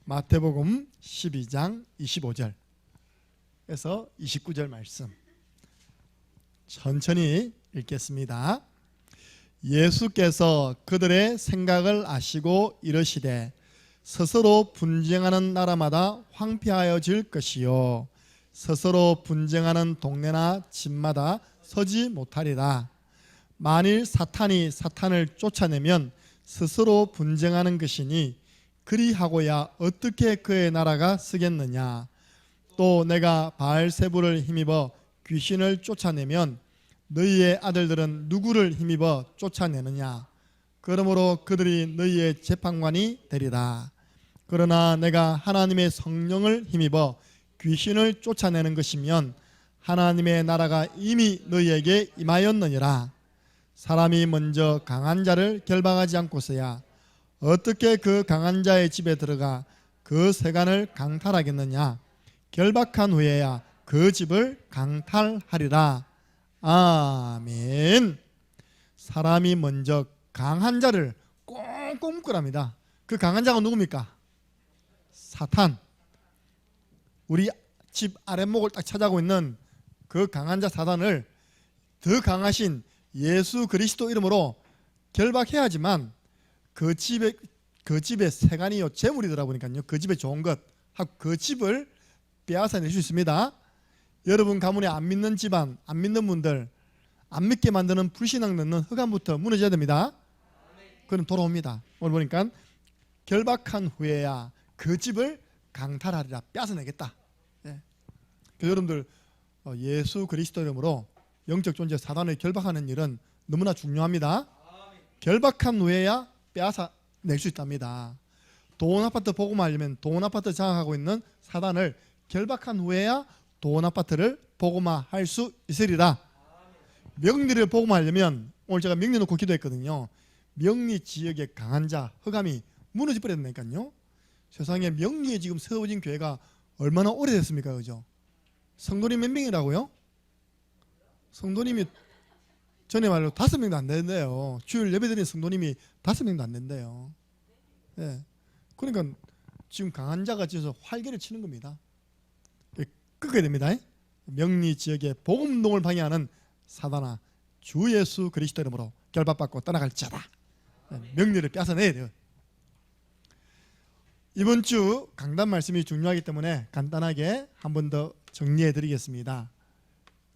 마태복음 12장 25절에서 29절 말씀 천천히 읽겠습니다. 예수께서 그들의 생각을 아시고 이르시되 스스로 분쟁하는 나라마다 황폐하여질 것이요 스스로 분쟁하는 동네나 집마다 서지 못하리라. 만일 사탄이 사탄을 쫓아내면 스스로 분쟁하는 것이니 그리하고야 어떻게 그의 나라가 서겠느냐. 또 내가 바알세불을 힘입어 귀신을 쫓아내면 너희의 아들들은 누구를 힘입어 쫓아내느냐. 그러므로 그들이 너희의 재판관이 되리라. 그러나 내가 하나님의 성령을 힘입어 귀신을 쫓아내는 것이면 하나님의 나라가 이미 너희에게 임하였느니라. 사람이 먼저 강한 자를 결박하지 않고서야 어떻게 그 강한 자의 집에 들어가 그 세간을 강탈하겠느냐. 결박한 후에야 그 집을 강탈하리라. 아멘. 사람이 먼저 강한 자를 꽁꽁 묶으랍니다. 그 강한 자가 누굽니까? 사탄. 우리 집 아랫목을 딱 차지하고 있는 그 강한 자 사탄을 더 강하신 예수 그리스도 이름으로 결박해야지만 그 집의 세간이요 재물이더라 보니까요. 그 집에 좋은 것 하고 그 집을 빼앗아낼 수 있습니다. 여러분 가문에 안 믿는 집안, 안 믿는 분들, 안 믿게 만드는 불신앙 넣는 흑암부터 무너져야 됩니다. 그럼 돌아옵니다. 오늘 보니까 결박한 후에야 그 집을 강탈하리라. 빼앗아내겠다. 예. 그래서 여러분들 예수 그리스도 이름으로 영적 존재 사단을 결박하는 일은 너무나 중요합니다. 결박한 후에야 빼앗아낼 수 있답니다. 돈 아파트 복음화하려면 돈 아파트 장악하고 있는 사단을 결박한 후에야 돈 아파트를 복음화할 수 있으리라. 명리를 복음화하려면 오늘 제가 명리 놓고 기도했거든요. 명리 지역의 강한 자 흑암이 무너져 버렸다니까요. 세상에 명리에 지금 세워진 교회가 얼마나 오래됐습니까? 그죠? 성도님 몇 명이라고요? 성도님이 전에 말로 5명도 안 되는데요. 주일 예배드리는 성도님이 5명도 안 된대요. 예. 그러니까 지금 강한 자가 지어서 활개를 치는 겁니다. 끄게 됩니다. 명리 지역의 복음동을 방해하는 사단아 주 예수 그리스도 이름으로 결박받고 떠나갈지어다. 명리를 뺏어내야 돼요. 이번 주 강단 말씀이 중요하기 때문에 간단하게 한 번 더 정리해 드리겠습니다.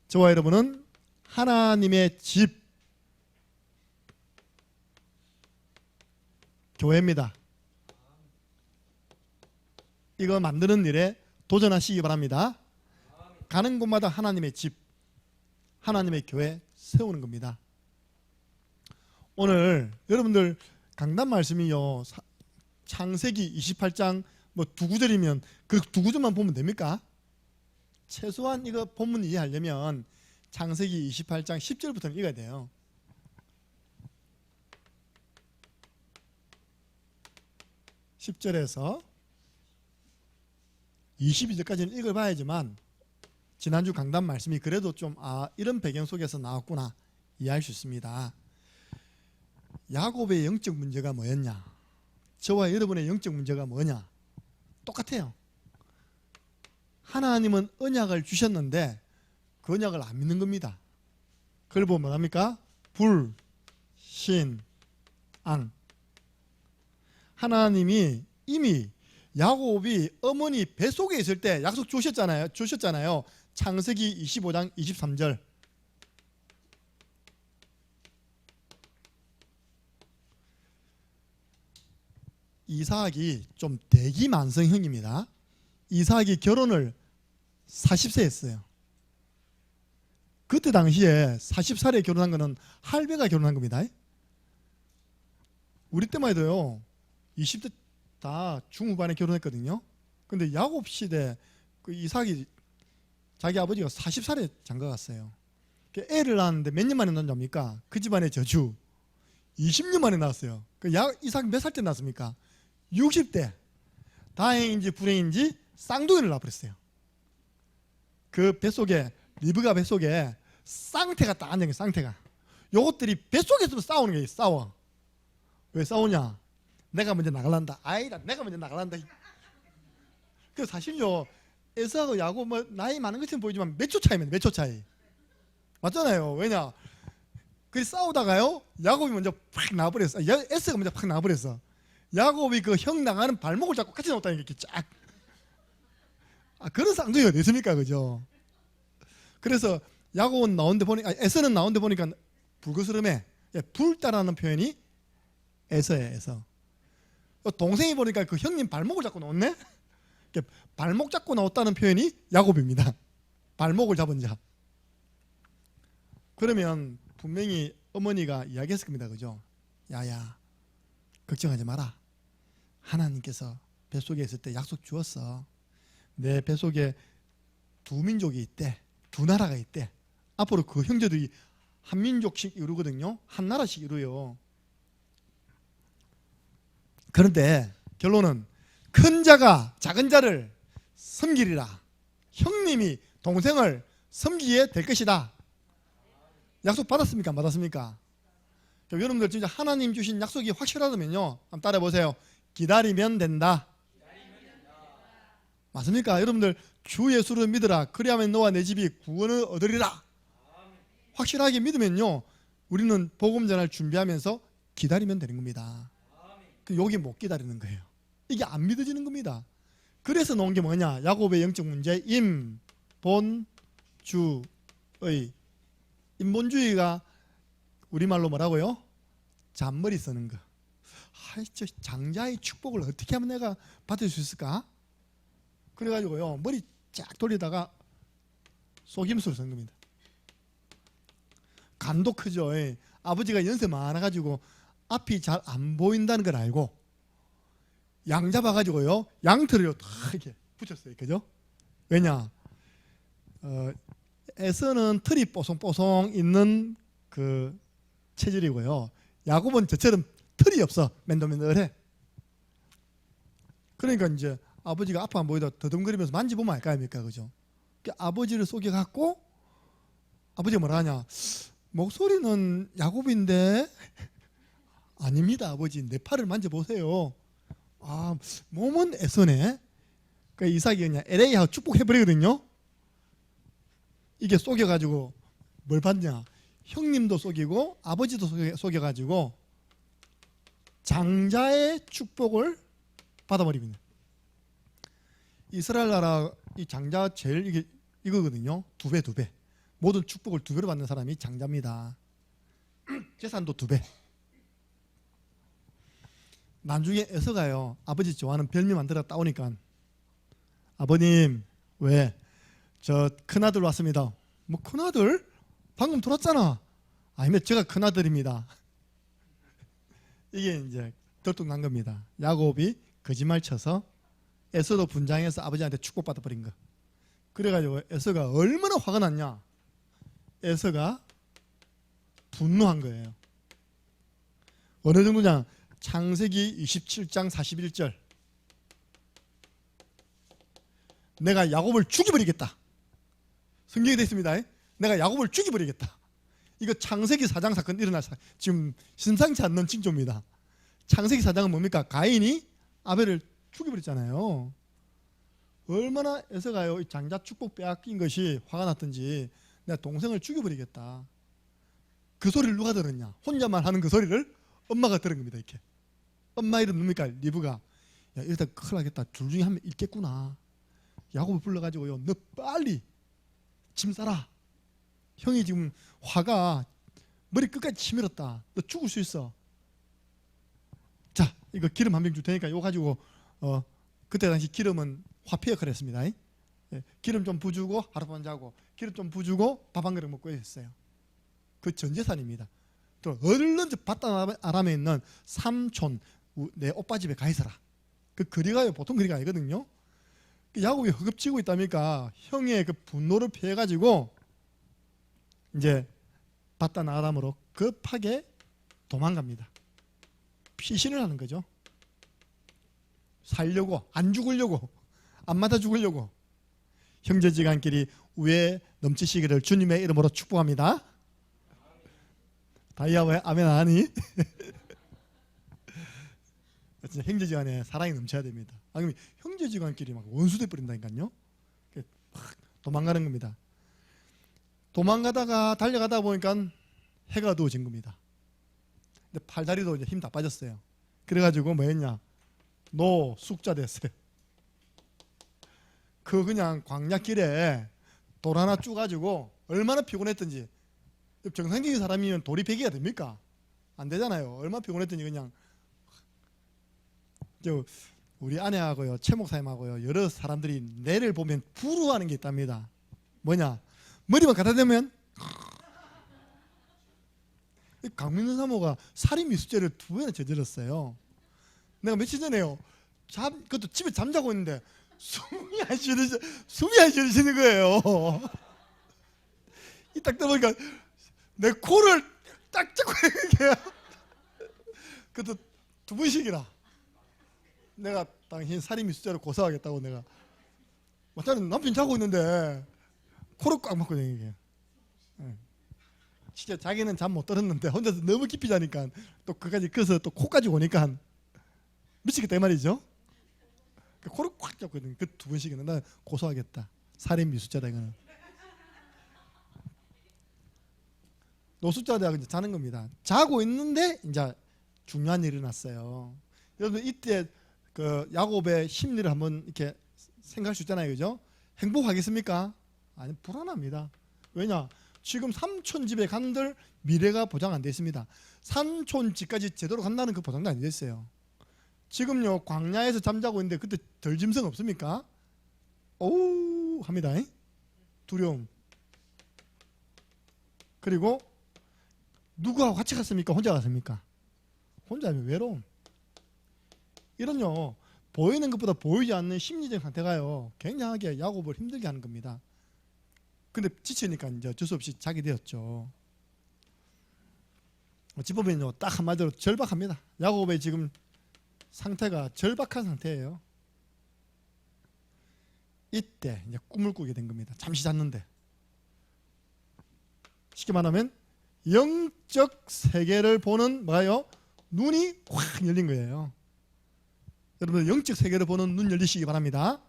저와 여러분은 하나님의 집 교회입니다. 이거 만드는 일에 도전하시기 바랍니다. 가는 곳마다 하나님의 집, 하나님의 교회 세우는 겁니다. 오늘 여러분들 강단 말씀이요 창세기 28장 뭐 두 구절이면 그 두 구절만 보면 됩니까? 최소한 이거 본문 이해하려면 창세기 28장 10절부터는 읽어야 돼요. (10절에서) 22절까지는 읽어봐야지만 지난주 강단 말씀이 그래도 좀 이런 배경 속에서 나왔구나 이해할 수 있습니다. 야곱의 영적 문제가 뭐였냐, 저와 여러분의 영적 문제가 뭐냐, 똑같아요. 하나님은 언약을 주셨는데 그 언약을 안 믿는 겁니다. 그걸 보면 뭐합니까? 불신앙. 하나님이 이미 야곱이 어머니 뱃속에 있을 때 약속 주셨잖아요. 창세기 25장 23절. 이삭이 좀 대기만성형입니다. 이삭이 결혼을 40세 했어요. 그때 당시에 40살에 결혼한 거는 할배가 결혼한 겁니다. 우리 때만 해도요 20대 다 중후반에 결혼했거든요. 근데 야곱 시대 그 이삭이 자기 아버지가 40살에 장가갔어요. 애를 낳았는데 몇 년 만에 낳은 줄 압니까? 그 집안의 저주 20년 만에 낳았어요. 이삭 몇 살 때 낳았습니까? 60대. 다행인지 불행인지 쌍둥이를 낳아버렸어요. 그 뱃속에 리브가 뱃속에 쌍태가 딱 앉아있는 쌍태가. 요것들이 뱃속에서 싸우는 거예요. 싸워. 왜 싸우냐? 내가 먼저 나갈란다. 아이다 내가 먼저 나갈란다. 그 사실요, 에서하고 야곱 뭐 나이 많은 것처럼 보이지만 몇 초 차이입니다. 몇 초 차이. 맞잖아요. 왜냐? 그 싸우다가요, 야곱이 먼저 팍 나와버렸어. 에서가 먼저 팍 나와버렸어. 야곱이 그 형 나가는 발목을 잡고 같이 나왔다는 게 이렇게 쫙. 그런 쌍둥이가 어디 있습니까, 그죠? 그래서 야곱은 나온데 보니까, 에서는 나온데 보니까 불그스름해. 불다라는 표현이 에서예요, 에서. 동생이 보니까 그 형님 발목을 잡고 나왔네. 발목 잡고 나왔다는 표현이 야곱입니다. 발목을 잡은 자. 그러면 분명히 어머니가 이야기했을 겁니다. 그죠? 야야, 걱정하지 마라. 하나님께서 뱃속에 있을 때 약속 주었어. 내 뱃속에 두 민족이 있대. 두 나라가 있대. 앞으로 그 형제들이 한 민족씩 이루거든요. 한 나라씩 이루요. 그런데 결론은 큰 자가 작은 자를 섬기리라. 형님이 동생을 섬기게 될 것이다. 약속 받았습니까? 안 받았습니까? 여러분들 진짜 하나님 주신 약속이 확실하다면요, 한번 따라해 보세요. 기다리면 된다. 맞습니까? 여러분들 주 예수를 믿으라. 그리하면 너와 내 집이 구원을 얻으리라. 확실하게 믿으면요, 우리는 복음 전할 준비하면서 기다리면 되는 겁니다. 여기 못 기다리는 거예요. 이게 안 믿어지는 겁니다. 그래서 나온 게 뭐냐? 야곱의 영적 문제, 임본주의. 인본주의가 우리말로 뭐라고요? 잔머리 쓰는 거. 저 장자의 축복을 어떻게 하면 내가 받을 수 있을까? 그래가지고요, 머리 쫙 돌리다가 속임수를 쓴 겁니다. 간도 크죠. 아버지가 연세 많아가지고 앞이 잘 안 보인다는 걸 알고 양 잡아가지고요, 양털을 다 이렇게 붙였어요. 그죠? 왜냐? 에서는 털이 뽀송뽀송 있는 그 체질이고요, 야곱은 저처럼 털이 없어. 맨들맨들해. 그러니까 이제 아버지가 앞에 안 보이다 더듬거리면서 만지보면 알 거 아닙니까? 그죠? 아버지를 속여갖고 아버지가 뭐라 하냐? 목소리는 야곱인데 아닙니다. 아버지, 내 팔을 만져보세요. 아, 몸은 에서네. 그러니까 이삭이 그냥 LA하고 축복해버리거든요. 이게 속여가지고 뭘 받냐? 형님도 속이고 아버지도 속여가지고 장자의 축복을 받아버립니다. 이스라엘 나라 이 장자 제일 이거거든요. 두 배. 모든 축복을 두 배로 받는 사람이 장자입니다. 재산도 두 배. 나중에 에서가요, 아버지 좋아하는 별미 만들어 따오니까, 아버님, 왜? 저 큰아들 왔습니다. 뭐 큰아들? 방금 들었잖아. 아니면 제가 큰아들입니다. 이게 이제 들통난 겁니다. 야곱이 거짓말 쳐서 에서도 분장해서 아버지한테 축복받아 버린 거. 그래가지고 에서가 얼마나 화가 났냐? 에서가 분노한 거예요. 어느 정도냐? 창세기 27장 41절. 내가 야곱을 죽여버리겠다. 성경에 되어 있습니다. 내가 야곱을 죽여버리겠다. 이거 창세기 4장 사건 일어날 지금 심상치 않는 징조입니다. 창세기 4장은 뭡니까? 가인이 아벨을 죽여버렸잖아요. 얼마나 에서가요, 이 장자 축복 빼앗긴 것이 화가 났든지 내가 동생을 죽여버리겠다. 그 소리를 누가 들었냐? 혼자만 하는 그 소리를 엄마가 들은 겁니다. 이렇게. 엄마 이름 뭡니까? 리브가. 야, 이러다 큰일 나겠다. 둘 중에 한 명 있겠구나. 야곱을 불러가지고요, 너 빨리 짐 싸라. 형이 지금 화가 머리 끝까지 치밀었다. 너 죽을 수 있어. 자, 이거 기름 한 병 줄 테니까 이거 가지고 그때 당시 기름은 화폐 역할을 했습니다. 기름 좀 부주고 하룻밤 자고, 기름 좀 부주고 밥 한 그릇 먹고 했어요. 그 전재산입니다. 또 얼른 바단 아람에 있는 삼촌 내 오빠 집에 가 있어라. 그 거리가 보통 거리가 아니거든요. 야곱이 허겁지고 있다니까 형의 그 분노를 피해가지고 이제 바단 아람으로 급하게 도망갑니다. 피신을 하는 거죠. 살려고, 안 죽으려고, 안 맞아 죽으려고. 형제지간끼리 우애 넘치시기를 주님의 이름으로 축복합니다. 다이아 왜 아멘 안 하니? 진짜 형제지간에 사랑이 넘쳐야 됩니다. 아니면 형제지간끼리 막 원수돼 버린다니까요. 막 도망가는 겁니다. 도망가다가 달려가다 보니까 해가 어두워진 겁니다. 근데 팔다리도 이제 힘 다 빠졌어요. 그래가지고 뭐 했냐, 노 숙자 됐어요. 그 그냥 광야길에 돌 하나 쭉 가지고 얼마나 피곤했던지. 정상적인 사람이면 돌이 100이가 됩니까? 안 되잖아요. 얼마나 피곤했던지. 그냥 우리 아내하고요, 최 목사님하고요, 여러 사람들이 내를 보면 부러워하는 게 있답니다. 뭐냐, 머리만 갖다 대면 강민선 사모가 살인미수죄를 2번이나 저질렀어요. 내가 며칠 전에요, 그것도 집에 잠자고 있는데 숨이 안 쉬어지는 거예요. 이 딱 들어보니까 내 코를 딱 잡고 있는 게, 그것도 2번씩이나 내가 당신 살인미수죄로 고소하겠다고. 내가 맞잖아, 남편 자고 있는데 코를 꽉 막고 다니는 게. 진짜 자기는 잠 못 들었는데 혼자서 너무 깊이 자니까 또 그까지 커서 또 코까지 오니까 미치겠다 이 말이죠. 코를 꽉 잡고 있는 그 2번씩이나 나 고소하겠다. 살인미수죄다 이거는. 노숙자들하고 이제 자는 겁니다. 자고 있는데 이제 중요한 일이 일어났어요. 여러분 이때 그 야곱의 심리를 한번 이렇게 생각할 수 있잖아요, 그죠? 행복하겠습니까? 아니, 불안합니다. 왜냐? 지금 삼촌 집에 간들 미래가 보장 안 돼 있습니다. 삼촌 집까지 제대로 간다는 그 보장도 안 돼 있어요. 지금요 광야에서 잠자고 있는데 그때 덜 짐승 없습니까? 오우 합니다. 두려움. 그리고 누구하고 같이 갔습니까? 혼자 갔습니까? 혼자면 외로움. 이런요 보이는 것보다 보이지 않는 심리적 상태가요 굉장하게 야곱을 힘들게 하는 겁니다. 근데 지치니까 이제 어쩔 수 없이 자게 되었죠. 어찌 보면요 딱 한마디로 절박합니다. 야곱의 지금 상태가 절박한 상태예요. 이때 이제 꿈을 꾸게 된 겁니다. 잠시 잤는데, 쉽게 말하면 영적 세계를 보는 뭐예요? 눈이 확 열린 거예요. 여러분 영적 세계를 보는 눈 열리시기 바랍니다.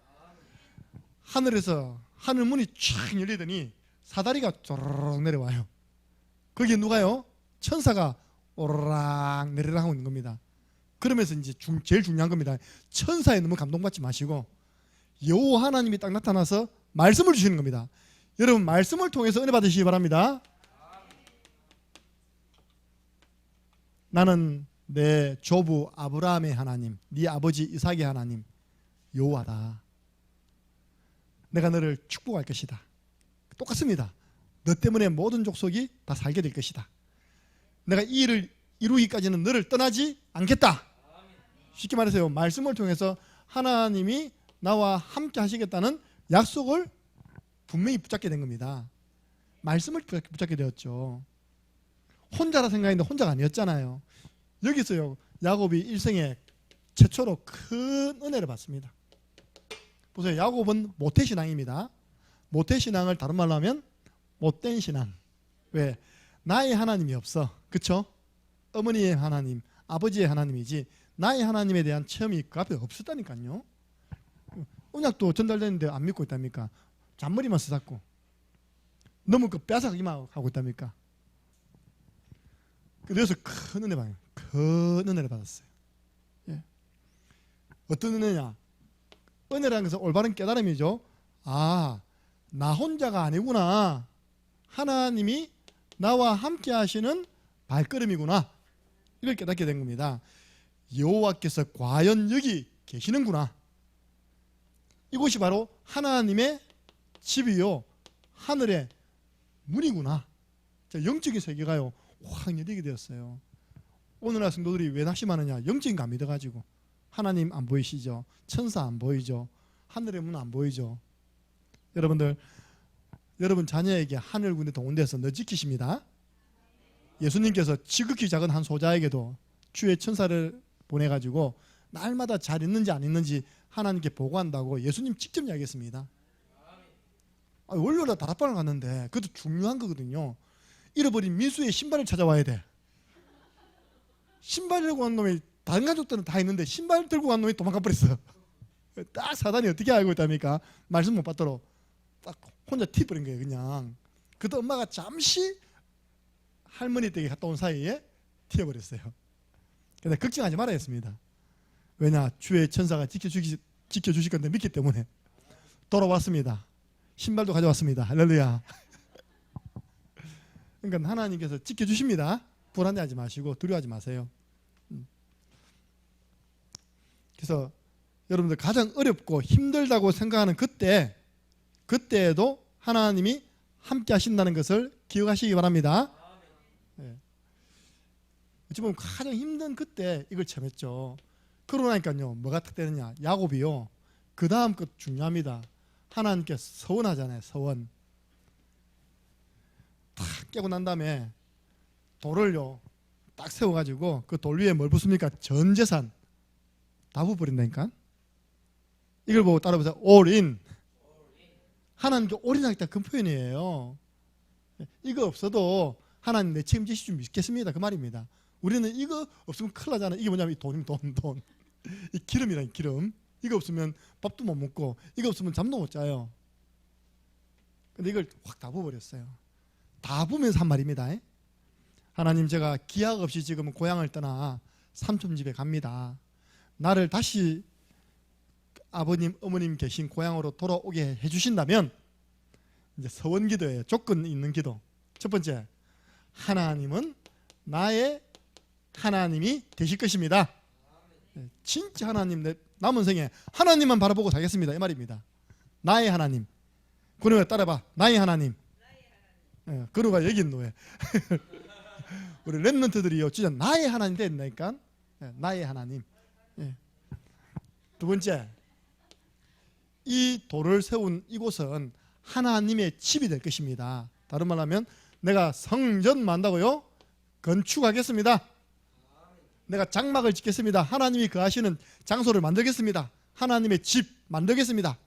하늘에서 하늘 문이 쫙 열리더니 사다리가 쪼르륵 내려와요. 거기에 누가요? 천사가 오르락 내리락 하고 있는 겁니다. 그러면서 이제 제일 중요한 겁니다. 천사에 너무 감동받지 마시고 여호와 하나님이 딱 나타나서 말씀을 주시는 겁니다. 여러분 말씀을 통해서 은혜 받으시기 바랍니다. 나는 내 조부 아브라함의 하나님, 네 아버지 이삭의 하나님 여호와다. 내가 너를 축복할 것이다. 똑같습니다. 너 때문에 모든 족속이 다 살게 될 것이다. 내가 이 일을 이루기까지는 너를 떠나지 않겠다. 쉽게 말해서요 말씀을 통해서 하나님이 나와 함께 하시겠다는 약속을 분명히 붙잡게 된 겁니다. 말씀을 붙잡게 되었죠. 혼자라 생각했는데 혼자가 아니었잖아요. 여기서요 야곱이 일생에 최초로 큰 은혜를 받습니다. 보세요, 야곱은 모태신앙입니다. 모태신앙을 다른 말로 하면 못된 신앙. 왜? 나의 하나님이 없어, 그쵸? 어머니의 하나님, 아버지의 하나님이지 나의 하나님에 대한 체험이 그 앞에 없었다니까요. 언약도 전달됐는데 안 믿고 있답니까? 잔머리만 쓰잡고 너무 그 뺏어가기만 하고 있답니까? 그래서 큰 은혜 받아요. 큰 은혜를 받았어요. 예. 어떤 은혜냐? 은혜라는 것은 올바른 깨달음이죠. 아, 나 혼자가 아니구나. 하나님이 나와 함께 하시는 발걸음이구나. 이걸 깨닫게 된 겁니다. 여호와께서 과연 여기 계시는구나. 이곳이 바로 하나님의 집이요 하늘의 문이구나. 영적인 세계가요 확 열리게 되었어요. 오늘날 성도들이 왜 낙심하느냐? 영적인 거 안 믿어가지고. 하나님 안 보이시죠? 천사 안 보이죠? 하늘의 문 안 보이죠? 여러분들, 여러분 자녀에게 하늘군에 동원돼서 너 지키십니다. 예수님께서 지극히 작은 한 소자에게도 주의 천사를 보내가지고 날마다 잘 있는지 안 있는지 하나님께 보고한다고 예수님 직접 이야기했습니다. 월요일날 다락방을 갔는데 그것도 중요한 거거든요. 잃어버린 민수의 신발을 찾아와야 돼. 신발 잃고 간 놈이 다른 가족들은 다 있는데 신발 들고 간 놈이 도망가 버렸어. 딱 사단이 어떻게 알고 있답니까? 말씀 못 받도록 딱 혼자 튀버린 거예요. 그냥. 그때 엄마가 잠시 할머니 댁에 갔다 온 사이에 튀어버렸어요. 근데 걱정하지 말아야 했습니다. 왜냐? 주의 천사가 지켜주실 건데 믿기 때문에 돌아왔습니다. 신발도 가져왔습니다. 할렐루야. 그러니까 하나님께서 지켜주십니다. 불안해하지 마시고 두려워하지 마세요. 그래서 여러분들 가장 어렵고 힘들다고 생각하는 그때에도 하나님이 함께 하신다는 것을 기억하시기 바랍니다. 네. 어찌 보면 가장 힘든 그때 이걸 참았죠. 그러고 나니까요, 뭐가 특되느냐? 야곱이요, 그 다음 것 중요합니다. 하나님께 서원하잖아요. 서원. 탁 깨고 난 다음에 돌을요 딱 세워가지고 그 돌 위에 뭘 붓습니까? 전 재산 다 부어버린다니까. 이걸 보고 따라보세요. all in. 하나님께 올인하겠다, 그 표현이에요. 이거 없어도 하나님 내 책임지실 줄 믿겠습니다, 그 말입니다. 우리는 이거 없으면 큰일 나잖아요. 이게 뭐냐면 이 돈이면 돈. 이 기름이란 기름. 이거 없으면 밥도 못 먹고 이거 없으면 잠도 못 자요. 근데 이걸 확 다 부어버렸어요. 다 부으면서 한 말입니다. 하나님, 제가 기약 없이 지금 고향을 떠나 삼촌 집에 갑니다. 나를 다시 아버님, 어머님 계신 고향으로 돌아오게 해주신다면, 이제 서원 기도예요. 조건 있는 기도. 첫 번째, 하나님은 나의 하나님이 되실 것입니다. 진짜 하나님, 내 남은 생에 하나님만 바라보고 살겠습니다, 이 말입니다. 나의 하나님. 그러면 따라봐. 나의 하나님. 그러가 여기 있노 왜? 우리 랩런트들이요 진짜 나의 하나님 된다니까. 나의 하나님. 두 번째, 이 돌을 세운 이곳은 하나님의 집이 될 것입니다. 다른 말로 하면 내가 성전 만다고요? 건축하겠습니다. 내가 장막을 짓겠습니다. 하나님이 거하시는 장소를 만들겠습니다. 하나님의 집 만들겠습니다.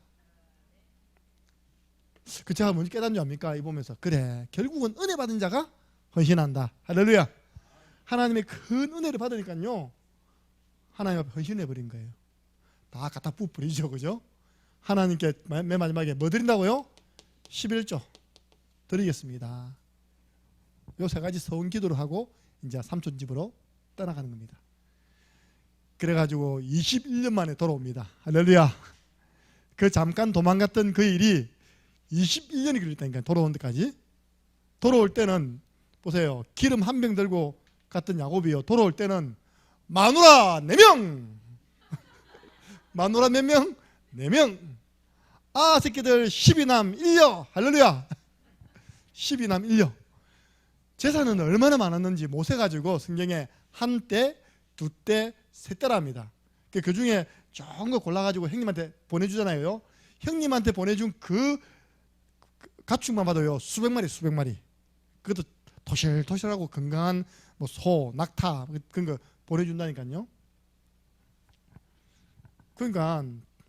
그 제가 뭔지 깨닫는 줄 압니까? 이 보면서 그래, 결국은 은혜 받은 자가 헌신한다. 할렐루야. 하나님의 큰 은혜를 받으니까요, 하나님 앞에 헌신해버린 거예요. 다 갖다 부어버리죠. 그죠? 하나님께 맨 마지막에 뭐 드린다고요? 11조 드리겠습니다. 요 세 가지 서운 기도를 하고 이제 삼촌 집으로 떠나가는 겁니다. 그래가지고 21년 만에 돌아옵니다. 할렐루야. 그 잠깐 도망갔던 그 일이 21년이 걸렸다니까. 돌아온 데까지. 돌아올 때는 보세요, 기름 한 병 들고 갔던 야곱이요, 돌아올 때는 마누라 4명 마누라 몇 명? 4명. 아 새끼들 12남 1녀. 할렐루야. 12남 1녀. 재산은 얼마나 많았는지 못 세가지고 성경에 한때, 두때, 세때라 합니다. 그 중에 좋은 거 골라가지고 형님한테 보내주잖아요. 형님한테 보내준 그 가축만 봐도요 수백 마리. 그것도 토실토실하고 건강한 뭐 소, 낙타 그런 거 보내준다니까요. 그러니까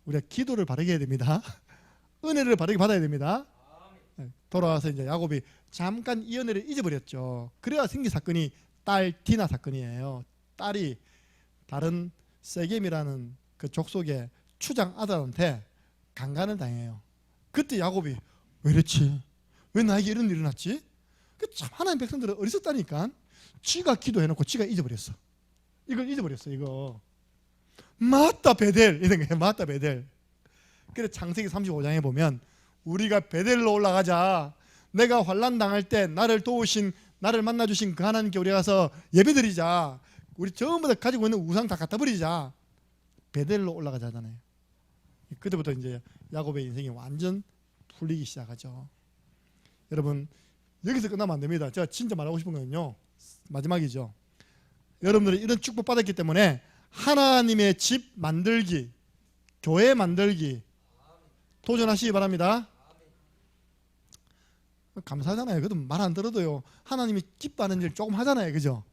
우리가 기도를 바르게 해야 됩니다. 은혜를 바르게 받아야 됩니다. 돌아와서 이제 야곱이 잠깐 이 은혜를 잊어버렸죠. 그래야 생긴 사건이 딸 디나 사건이에요. 딸이 다른 세겜이라는 그 족속의 추장 아들한테 강간을 당해요. 그때 야곱이 왜 이랬지? 왜 나에게 이런 일이 일어났지? 참 하나님 백성들은 어리석다니까. 지가 기도해놓고 지가 잊어버렸어. 이걸 잊어버렸어. 이거 맞다 베델 이런 거예요. 맞다 베델. 그래 창세기 35장에 보면 우리가 베델로 올라가자. 내가 환난 당할 때 나를 도우신, 나를 만나주신 그 하나님께 우리 가서 예배드리자. 우리 전부 다 가지고 있는 우상 다 갖다 버리자. 베델로 올라가자 하잖아요. 그때부터 이제 야곱의 인생이 완전 풀리기 시작하죠. 여러분 여기서 끝나면 안 됩니다. 제가 진짜 말하고 싶은 거는요, 마지막이죠. 여러분들이 이런 축복 받았기 때문에 하나님의 집 만들기, 교회 만들기 도전하시기 바랍니다. 감사하잖아요. 그래도 말 안 들어도요 하나님이 기뻐하는 일 조금 하잖아요. 그죠?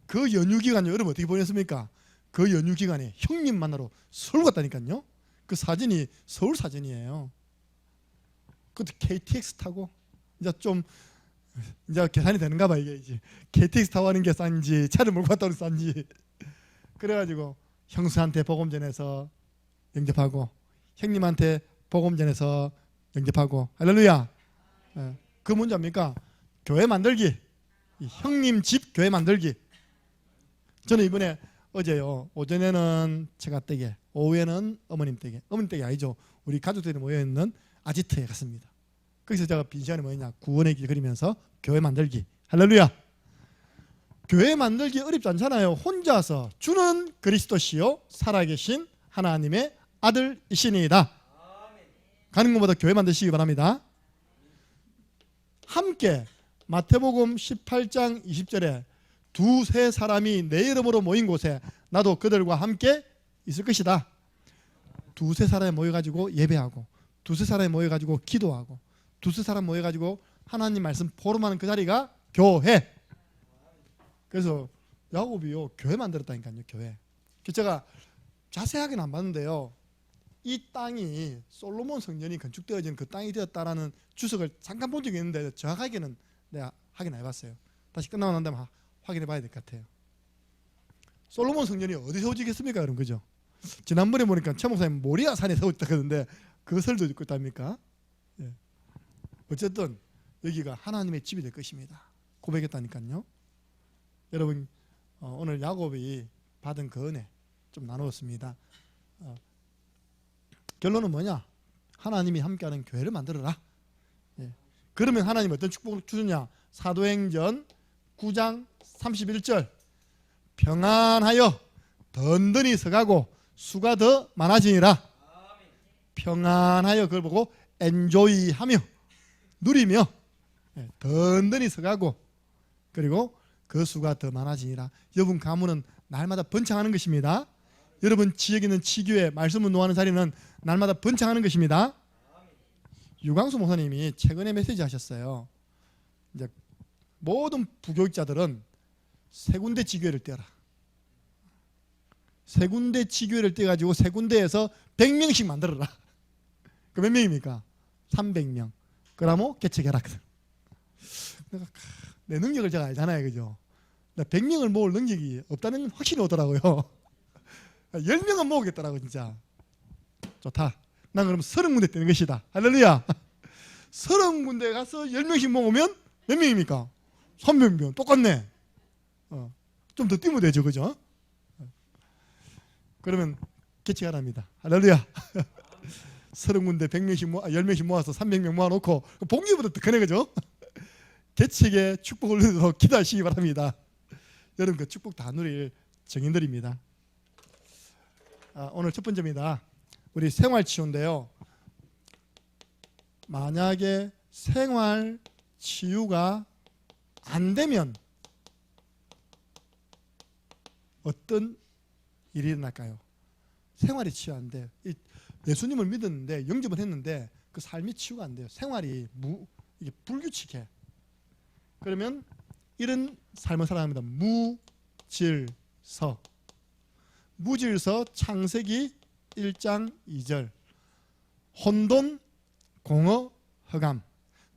그 연휴 기간 여러분 어떻게 보냈습니까? 그 연휴 기간에 형님 만나러 서울 갔다니까요. 그 사진이 서울 사진이에요. 그것도 KTX 타고 이제 계산이 되는가 봐. 이게 이제 KTX 타고 하는 게 싼지 차를 몰고 갔다 오는 게 싼지. 그래가지고 형수한테 복음 전해서 영접하고 형님한테 복음 전해서 영접하고 할렐루야. 예. 그 문제 압니까? 교회 만들기. 이 형님 집 교회 만들기. 저는 이번에 어제요 오전에는 제가 댁에 오후에는 어머님 댁에 어머님 댁이 아니죠. 우리 가족들이 모여있는 아지트에 갔습니다. 거기서 제가 빈 시간에 뭐였냐 구원의 길 그리면서 교회 만들기. 할렐루야. 교회 만들기 어렵지 않잖아요. 혼자서 주는 그리스도시요 살아계신 하나님의 아들이시니이다. 가는 것보다 교회 만드시기 바랍니다. 함께 마태복음 18장 20절에 두세 사람이 내 이름으로 모인 곳에 나도 그들과 함께 있을 것이다. 두세 사람이 모여가지고 예배하고 두세 사람이 모여가지고 기도하고 두세 사람 모여가지고 하나님 말씀 포럼하는 그 자리가 교회. 그래서 야곱이요 교회 만들었다니까요. 교회. 제가 자세하게는 안 봤는데요. 이 땅이 솔로몬 성전이 건축되어진 그 땅이 되었다라는 주석을 잠깐 본 적이 있는데 정확하게는 내가 확인 안 해봤어요. 다시 끝나고 난 다음에 확인해 봐야 될 것 같아요. 솔로몬 성전이 어디서 오지겠습니까? 그런 거죠. 지난번에 보니까 최 목사님 모리아 산에 세웠다 그러는데 그것을도 짓고 있답니까? 예. 어쨌든 여기가 하나님의 집이 될 것입니다. 고백했다니까요. 여러분 오늘 야곱이 받은 그 은혜 좀 나누었습니다. 결론은 뭐냐? 하나님이 함께하는 교회를 만들어라. 예. 그러면 하나님 어떤 축복을 주느냐? 사도행전 9장 31절 평안하여 든든히 서가고 수가 더 많아지니라. 평안하여 그걸 보고 엔조이하며 누리며 든든히 서가고 그리고 그 수가 더 많아지니라. 여러분 가문은 날마다 번창하는 것입니다. 여러분 지역에 있는 치교회 말씀 운동하는 자리는 날마다 번창하는 것입니다. 유광수 목사님이 최근에 메시지 하셨어요. 이제 모든 부교육자들은 세 군데 지교회를 떼어라. 세 군데 지교회를 떼가지고 세 군데에서 100명씩 만들어라. 그 몇 명입니까? 300명. 그러면 개척해라. 내 능력을 제가 알잖아요. 그죠? 100명을 모을 능력이 없다는 확신이 오더라고요. 10명은 모으겠더라고 진짜. 좋다. 난 그럼 30군데 떼는 것이다. 할렐루야. 30군데 가서 10명씩 모으면 몇 명입니까? 300명. 똑같네. 좀 더 뛰면 되죠. 그죠? 그러면 개척하랍니다. 할렐루야. 30군데 10명씩 모아서 300명 모아놓고 봉기보다 더 크네. 그죠? 개척의 축복을 누리도록 기도하시기 바랍니다. 여러분 그 축복 다 누릴 증인들입니다. 오늘 첫 번째입니다. 우리 생활치유인데요. 만약에 생활치유가 안 되면 어떤 일이 일어날까요? 생활이 치유 안 돼요. 예수님을 믿었는데 영접을 했는데 그 삶이 치유가 안 돼요. 생활이 이게 불규칙해. 그러면 이런 삶을 살아야 합니다. 무질서. 무질서 창세기 1장 2절 혼돈, 공허, 허감.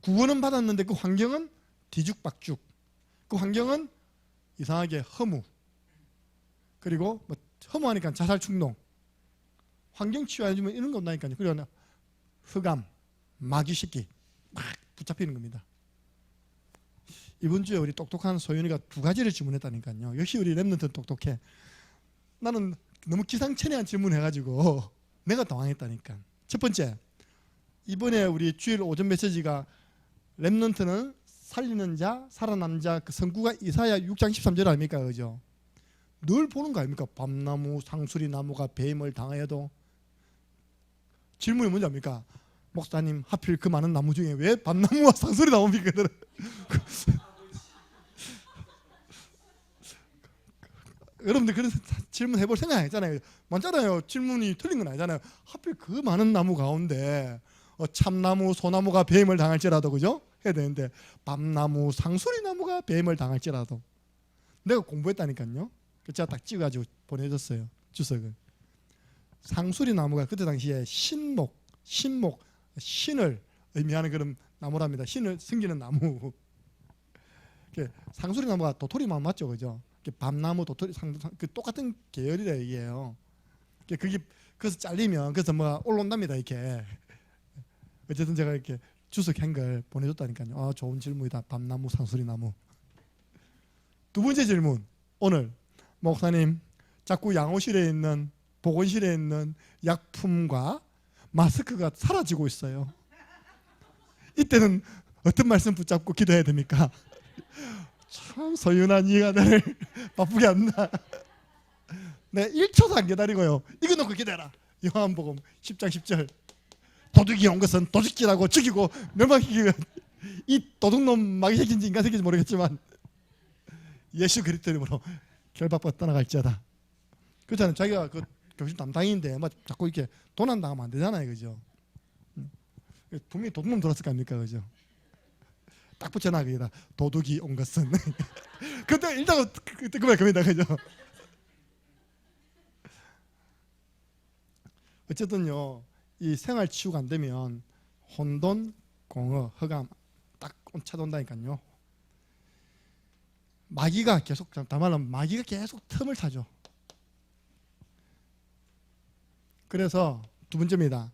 구원은 받았는데 그 환경은 뒤죽박죽. 그 환경은 이상하게 허무. 그리고 뭐 허무하니까 자살 충동. 환경 치유 안 해주면 이런 거 없나니까요. 그리고 흑암, 마귀 새끼 막 붙잡히는 겁니다. 이번 주에 우리 똑똑한 소윤이가 2가지를 질문했다니까요. 역시 우리 랩런트는 똑똑해. 나는 너무 기상천외한 질문해가지고 내가 당황했다니까. 첫 번째, 이번에 우리 주일 오전 메시지가 랩런트는 살리는 자, 살아남는 자, 그 성구가 이사야 6장 13절 아닙니까? 그죠? 늘 보는 거 아닙니까? 밤나무, 상수리 나무가 뱀을 당하여도. 질문이 뭔지 압니까? 목사님 하필 그 많은 나무 중에 왜 밤나무와 상수리 나무입니까? 여러분들 그런 질문 해볼 생각 아니잖아요. 맞잖아요. 질문이 틀린 건 아니잖아요. 하필 그 많은 나무 가운데 참나무, 소나무가 뱀을 당할지라도 그죠? 해야 되는데 밤나무, 상수리 나무가 뱀을 당할지라도. 내가 공부했다니까요. 제가 딱 찍어가지고 보내줬어요. 주석을. 상수리 나무가 그때 당시에 신목, 신을 의미하는 그런 나무랍니다. 신을 숨기는 나무. 상수리 나무가 도토리 나무 맞죠, 그죠? 밤나무, 도토리, 그 똑같은 계열이라 이게요. 그게 그래서 잘리면 그래서 뭐 올라온답니다 이렇게. 어쨌든 제가 이렇게 주석한 걸 보내줬다니까요. 아, 좋은 질문이다. 밤나무, 산수리나무. 두 번째 질문. 오늘 목사님, 자꾸 양호실에 있는 보건실에 있는 약품과 마스크가 사라지고 있어요. 이때는 어떤 말씀 붙잡고 기도해야 됩니까? 참 소윤아, 네가 나를 바쁘게 한다. 네, 1초도 안 기다리고요. 이거 놓고 기다려라. 요한복음 10장 10절. 도둑이 온 것은 도둑질하고 죽이고 멸망시키고, 이 도둑놈 마귀 새끼인지 인간 새끼인지 모르겠지만 예수 그리스도 이름으로 결박받아 떠나갈지어다. 그렇잖아요. 자기가 그 교실 담당인데 막 자꾸 이렇게 도난 당하면 안 되잖아요, 그죠? 분명히 도둑놈 들었을 거 아닙니까, 그죠? 딱 붙여놔 거기다. 도둑이 온 것은. 그때 일단 그때 그만 겁니다, 그죠? 어쨌든요, 이 생활 치유가 안 되면 혼돈, 공허, 허감 딱 찾아온다니까요. 마귀가 계속, 다말하면 마귀가 계속 틈을 타죠. 그래서 두 번째입니다.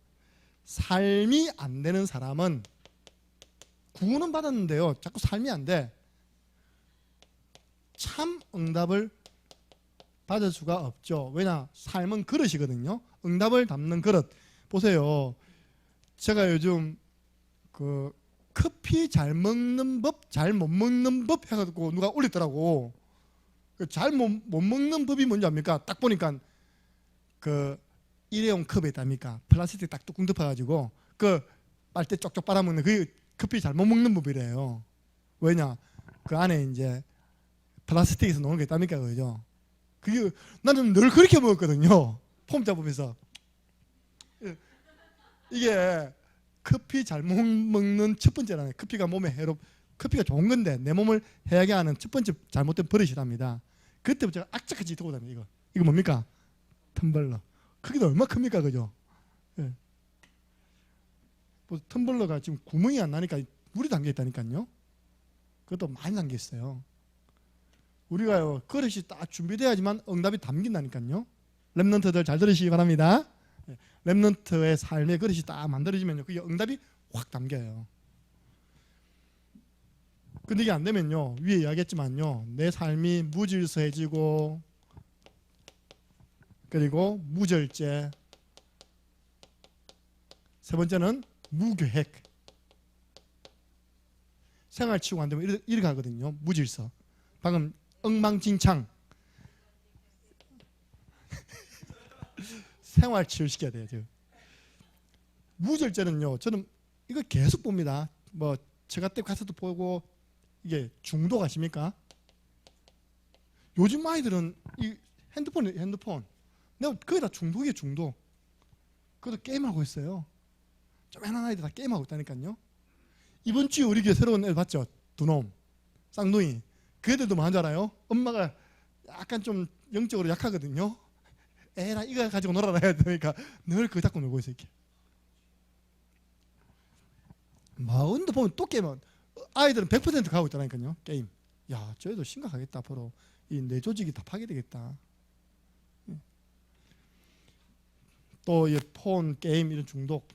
삶이 안 되는 사람은 구원은 받았는데요, 자꾸 삶이 안 돼. 참 응답을 받을 수가 없죠. 왜냐? 삶은 그릇이거든요. 응답을 담는 그릇. 보세요. 제가 요즘 그 커피 잘 먹는 법, 잘 못 먹는 법 해가지고 누가 올렸더라고. 잘 못 먹는 법이 뭔지 압니까? 딱 보니까 그 일회용 컵에 있답니까? 플라스틱 딱 뚜껑 덮어가지고 그 빨대 쪽쪽 빨아먹는 그 커피 잘 못 먹는 법이래요. 왜냐? 그 안에 이제 플라스틱에서 놓은 게 있답니까? 그죠? 그게 나는 늘 그렇게 먹었거든요. 폼 잡으면서. 이게 커피 잘못 먹는 첫 번째라는, 커피가 몸에 커피가 좋은 건데 내 몸을 해하게 하는 첫 번째 잘못된 버릇이랍니다. 그때부터 제가 악착같이 들고 다녀요. 이거 뭡니까? 텀블러. 크기도 얼마 큽니까, 그죠? 예. 뭐 텀블러가 지금 구멍이 안 나니까 물이 담겨 있다니까요. 그것도 많이 담겨 있어요. 우리가요, 그릇이 딱 준비돼야지만 응답이 담긴다니까요. 렘넌트들 잘 들으시기 바랍니다. 렘넌트의 삶의 그릇이 딱 만들어지면요, 그게 응답이 확 담겨요. 근데 이게 안 되면요, 위에 이야기했지만요, 내 삶이 무질서해지고, 그리고 무절제, 세 번째는 무계획. 생활치유가 안 되면 이렇게 가거든요. 무질서. 방금 엉망진창. 생활치유 시켜야 돼요. 지금. 무절제는요, 저는 이거 계속 봅니다. 뭐 제가 때 가서도 보고. 이게 중독 아십니까? 요즘 아이들은 이 핸드폰 내가 거의 다 중독이에요. 중독. 그것도 게임하고 있어요. 조그만한 아이들 다 게임하고 있다니까요. 이번 주에 우리 교회 새로운 애 봤죠? 두 놈, 쌍둥이. 그 애들도 뭐 하는 줄 알아요? 엄마가 약간 좀 영적으로 약하거든요. 에라 이거 가지고 놀아라 해야 되니까 늘 그거 잡고 놀고 있어요. 이렇게. 마흔도 보면 또 게임은, 아이들은 100% 가고 있다니까요. 게임. 야, 저희도 심각하겠다. 앞으로 이 뇌 조직이 다 파괴되겠다. 또 이 폰, 게임 이런 중독,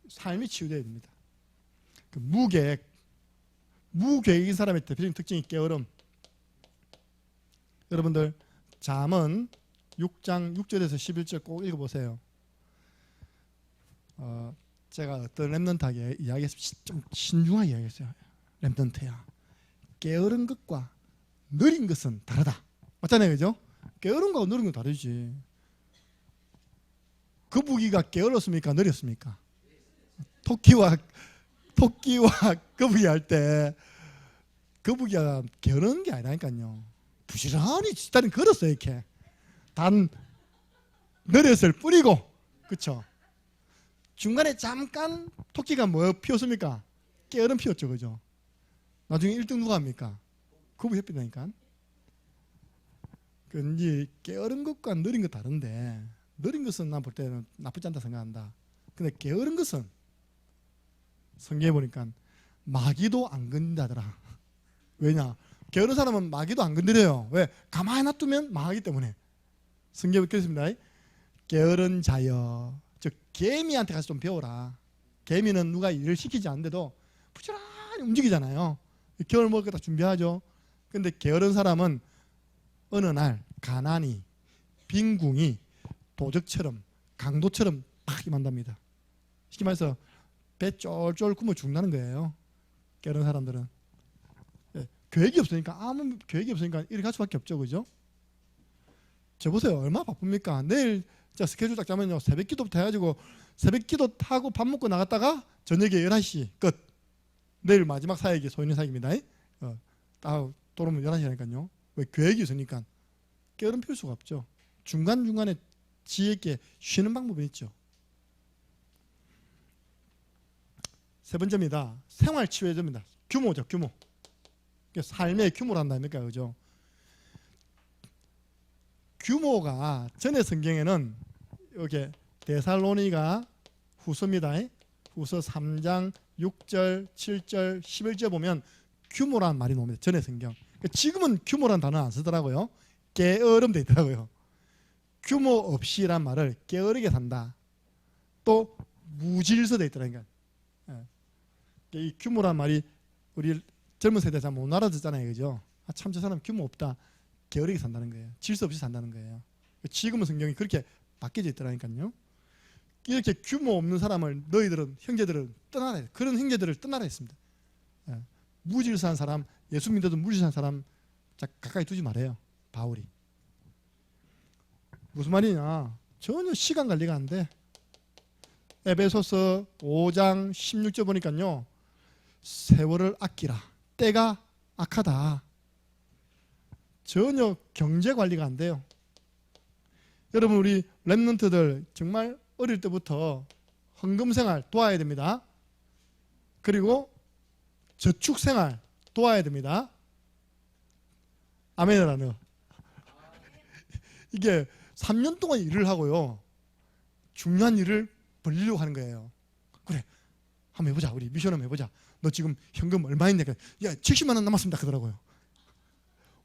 삶이 치유돼야 됩니다. 그 무계획인 사람의 대표적인 특징이 게으름. 여러분들 잠언 6장 6절에서 11절 꼭 읽어보세요. 제가 어떤 렘넌트에게 이야기했어요. 좀 신중하게 이야기했어요. 렘넌트야, 게으른 것과 느린 것은 다르다. 맞잖아요, 그죠? 게으른 거하고 느린 건 다르지. 거북이가 게을렀습니까? 느렸습니까? 토끼와 거북이 할 때 거북이가 게으른 게 아니라니까요. 부지런히 다리 걸었어요. 이렇게 단 느렸을 뿐이고, 그렇죠? 중간에 잠깐 토끼가 뭐 피웠습니까? 게으름 피웠죠, 그죠? 나중에 1등 누가 합니까? 거북이 협회다니까. 그런지 게으른 것과 느린 것 다른데, 느린 것은 난 볼 때는 나쁘지 않다 생각한다. 근데 게으른 것은 성경에 보니까 마귀도 안 건든다더라. 왜냐? 게으른 사람은 마귀도 안 건드려요. 왜? 가만히 놔두면 망하기 때문에. 성경에 그렇습니다. 게으른 자여, 즉 개미한테 가서 좀 배워라. 개미는 누가 일을 시키지 않는데도 부지런히 움직이잖아요. 겨울 먹을 거 다 준비하죠. 근데 게으른 사람은 어느 날 가난이, 빈궁이 도적처럼 강도처럼 팍 임한답니다. 쉽게 말해서 배 쫄쫄 굶어 죽는다는 거예요. 게으른 사람들은. 계획이 없으니까, 아무 계획이 없으니까 이렇게 할 수밖에 없죠. 그죠? 저 보세요. 얼마나 바쁩니까? 내일 자 스케줄 딱 짜면요, 새벽 기도부터 해가지고 새벽 기도 타고 밥 먹고 나갔다가 저녁에 11시 끝. 내일 마지막 사역이 소인의 사역입니다. 딱 돌아오면 11시라니까요. 왜? 계획이 있으니까. 게으름 피울 수가 없죠. 중간중간에 지혜 있게 쉬는 방법이 있죠. 세 번째입니다. 생활치유제입니다. 규모죠. 규모. 삶의 규모를 한다니까. 그죠? 규모가 전의 성경에는 이렇게 데살로니가 후서입니다. 후서 3장 6절, 7절, 11절 보면 규모라는 말이 나옵니다. 전의 성경. 지금은 규모라는 단어 안 쓰더라고요. 게으름 돼 있더라고요. 규모 없이란 말을 게으르게 산다. 또 무질서 돼 있더라니까. 이 규모란 말이 우리 젊은 세대 잘 못 알아듣잖아요. 그죠? 참 저 사람 규모 없다. 게으르게 산다는 거예요. 질서 없이 산다는 거예요. 지금은 성경이 그렇게 바뀌어져 있더라니까요. 이렇게 규모 없는 사람을 너희들은, 형제들은 떠나라. 그런 형제들을 떠나라 했습니다. 무질서한 사람, 예수 믿어도 무질서한 사람 가까이 두지 말아요. 바울이. 무슨 말이냐? 전혀 시간 관리가 안 돼. 에베소서 5장 16절 보니까요, 세월을 아끼라. 때가 악하다. 전혀 경제 관리가 안 돼요. 여러분, 우리 렘넌트들 정말 어릴 때부터 헌금 생활 도와야 됩니다. 그리고 저축 생활 도와야 됩니다. 아멘이라 너. 이게 3년 동안 일을 하고요, 중요한 일을 벌리려고 하는 거예요. 그래, 한번 해보자. 우리 미션 한번 해보자. 너 지금 현금 얼마 있냐? 야, 70만 원 남았습니다. 그러더라고요.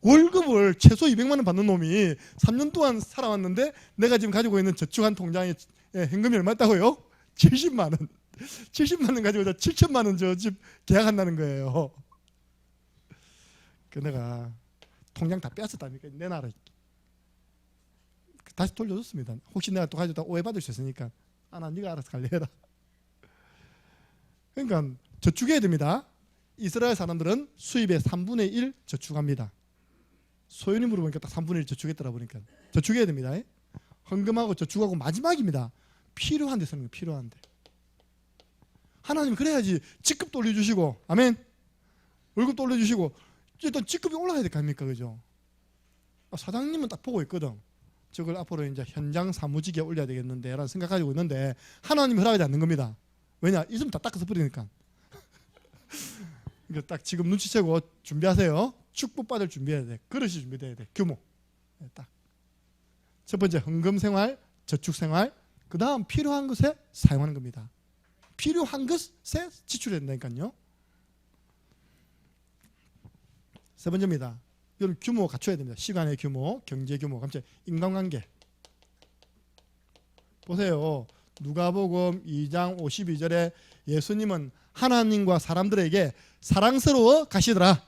월급을 최소 200만 원 받는 놈이 3년 동안 살아왔는데 내가 지금 가지고 있는 저축한 통장에 현금이 얼마 있다고요? 70만 원. 70만 원 가지고 7천만 원 저 집 계약한다는 거예요. 그 내가 통장 다 뺐었다니까. 내놔라. 다시 돌려줬습니다. 혹시 내가 또 가지고 오해받을 수 있으니까. 나 네가 알아서 관리해라. 그러니까 저축해야 됩니다. 이스라엘 사람들은 수입의 3분의 1 저축합니다. 소연이 물어보니까 딱 3분의 1 저축했더라 보니까. 저축해야 됩니다. 헌금하고 저축하고 마지막입니다. 필요한 데 쓰는 거예요. 필요한 데. 하나님 그래야지 직급도 올려주시고, 아멘. 월급도 올려주시고, 일단 직급이 올라가야 될 거 아닙니까? 그죠? 사장님은 딱 보고 있거든. 저걸 앞으로 이제 현장 사무직에 올려야 되겠는데 라는 생각하고 있는데 하나님이 허락하지 않는 겁니다. 왜냐? 있으면 다 닦아서 버리니까. 그러니까 딱 지금 눈치채고 준비하세요. 축복 받을 준비해야 돼. 그릇이 준비돼야 돼. 규모. 딱. 첫 번째 헌금 생활, 저축 생활. 그 다음 필요한 것에 사용하는 겁니다. 필요한 것에 지출해야 된다니까요. 세 번째입니다. 이런 규모 갖춰야 됩니다. 시간의 규모, 경제 규모, 감체 인간관계. 보세요. 누가복음 2장 52절에 예수님은 하나님과 사람들에게 사랑스러워 가시더라.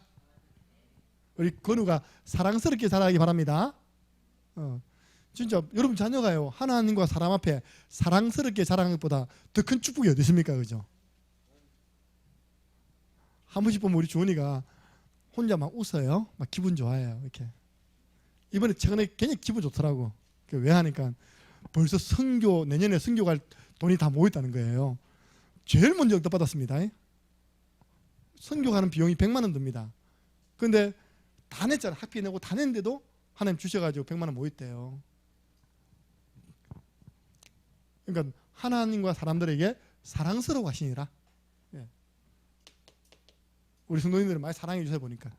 우리 건우가 사랑스럽게 자라기 바랍니다. 진짜 여러분 자녀가요, 하나님과 사람 앞에 사랑스럽게 자라는 것보다 더 큰 축복이 어디 있습니까? 그죠? 한 번씩 보면 우리 주원이가 혼자 막 웃어요. 막 기분 좋아해요. 이렇게. 이번에 최근에 굉장히 기분 좋더라고. 왜 하니까 벌써 선교, 내년에 선교 갈 돈이 다 모였다는 거예요. 제일 먼저 응답받았습니다. 선교 가는 비용이 100만 원 듭니다. 그런데 다 냈잖아. 학비 내고 다 냈는데도 하나님 주셔가지고 100만 원 모였대요. 그러니까 하나님과 사람들에게 사랑스러워 하시니라. 우리 성도님들은 많이 사랑해 주세요 보니까.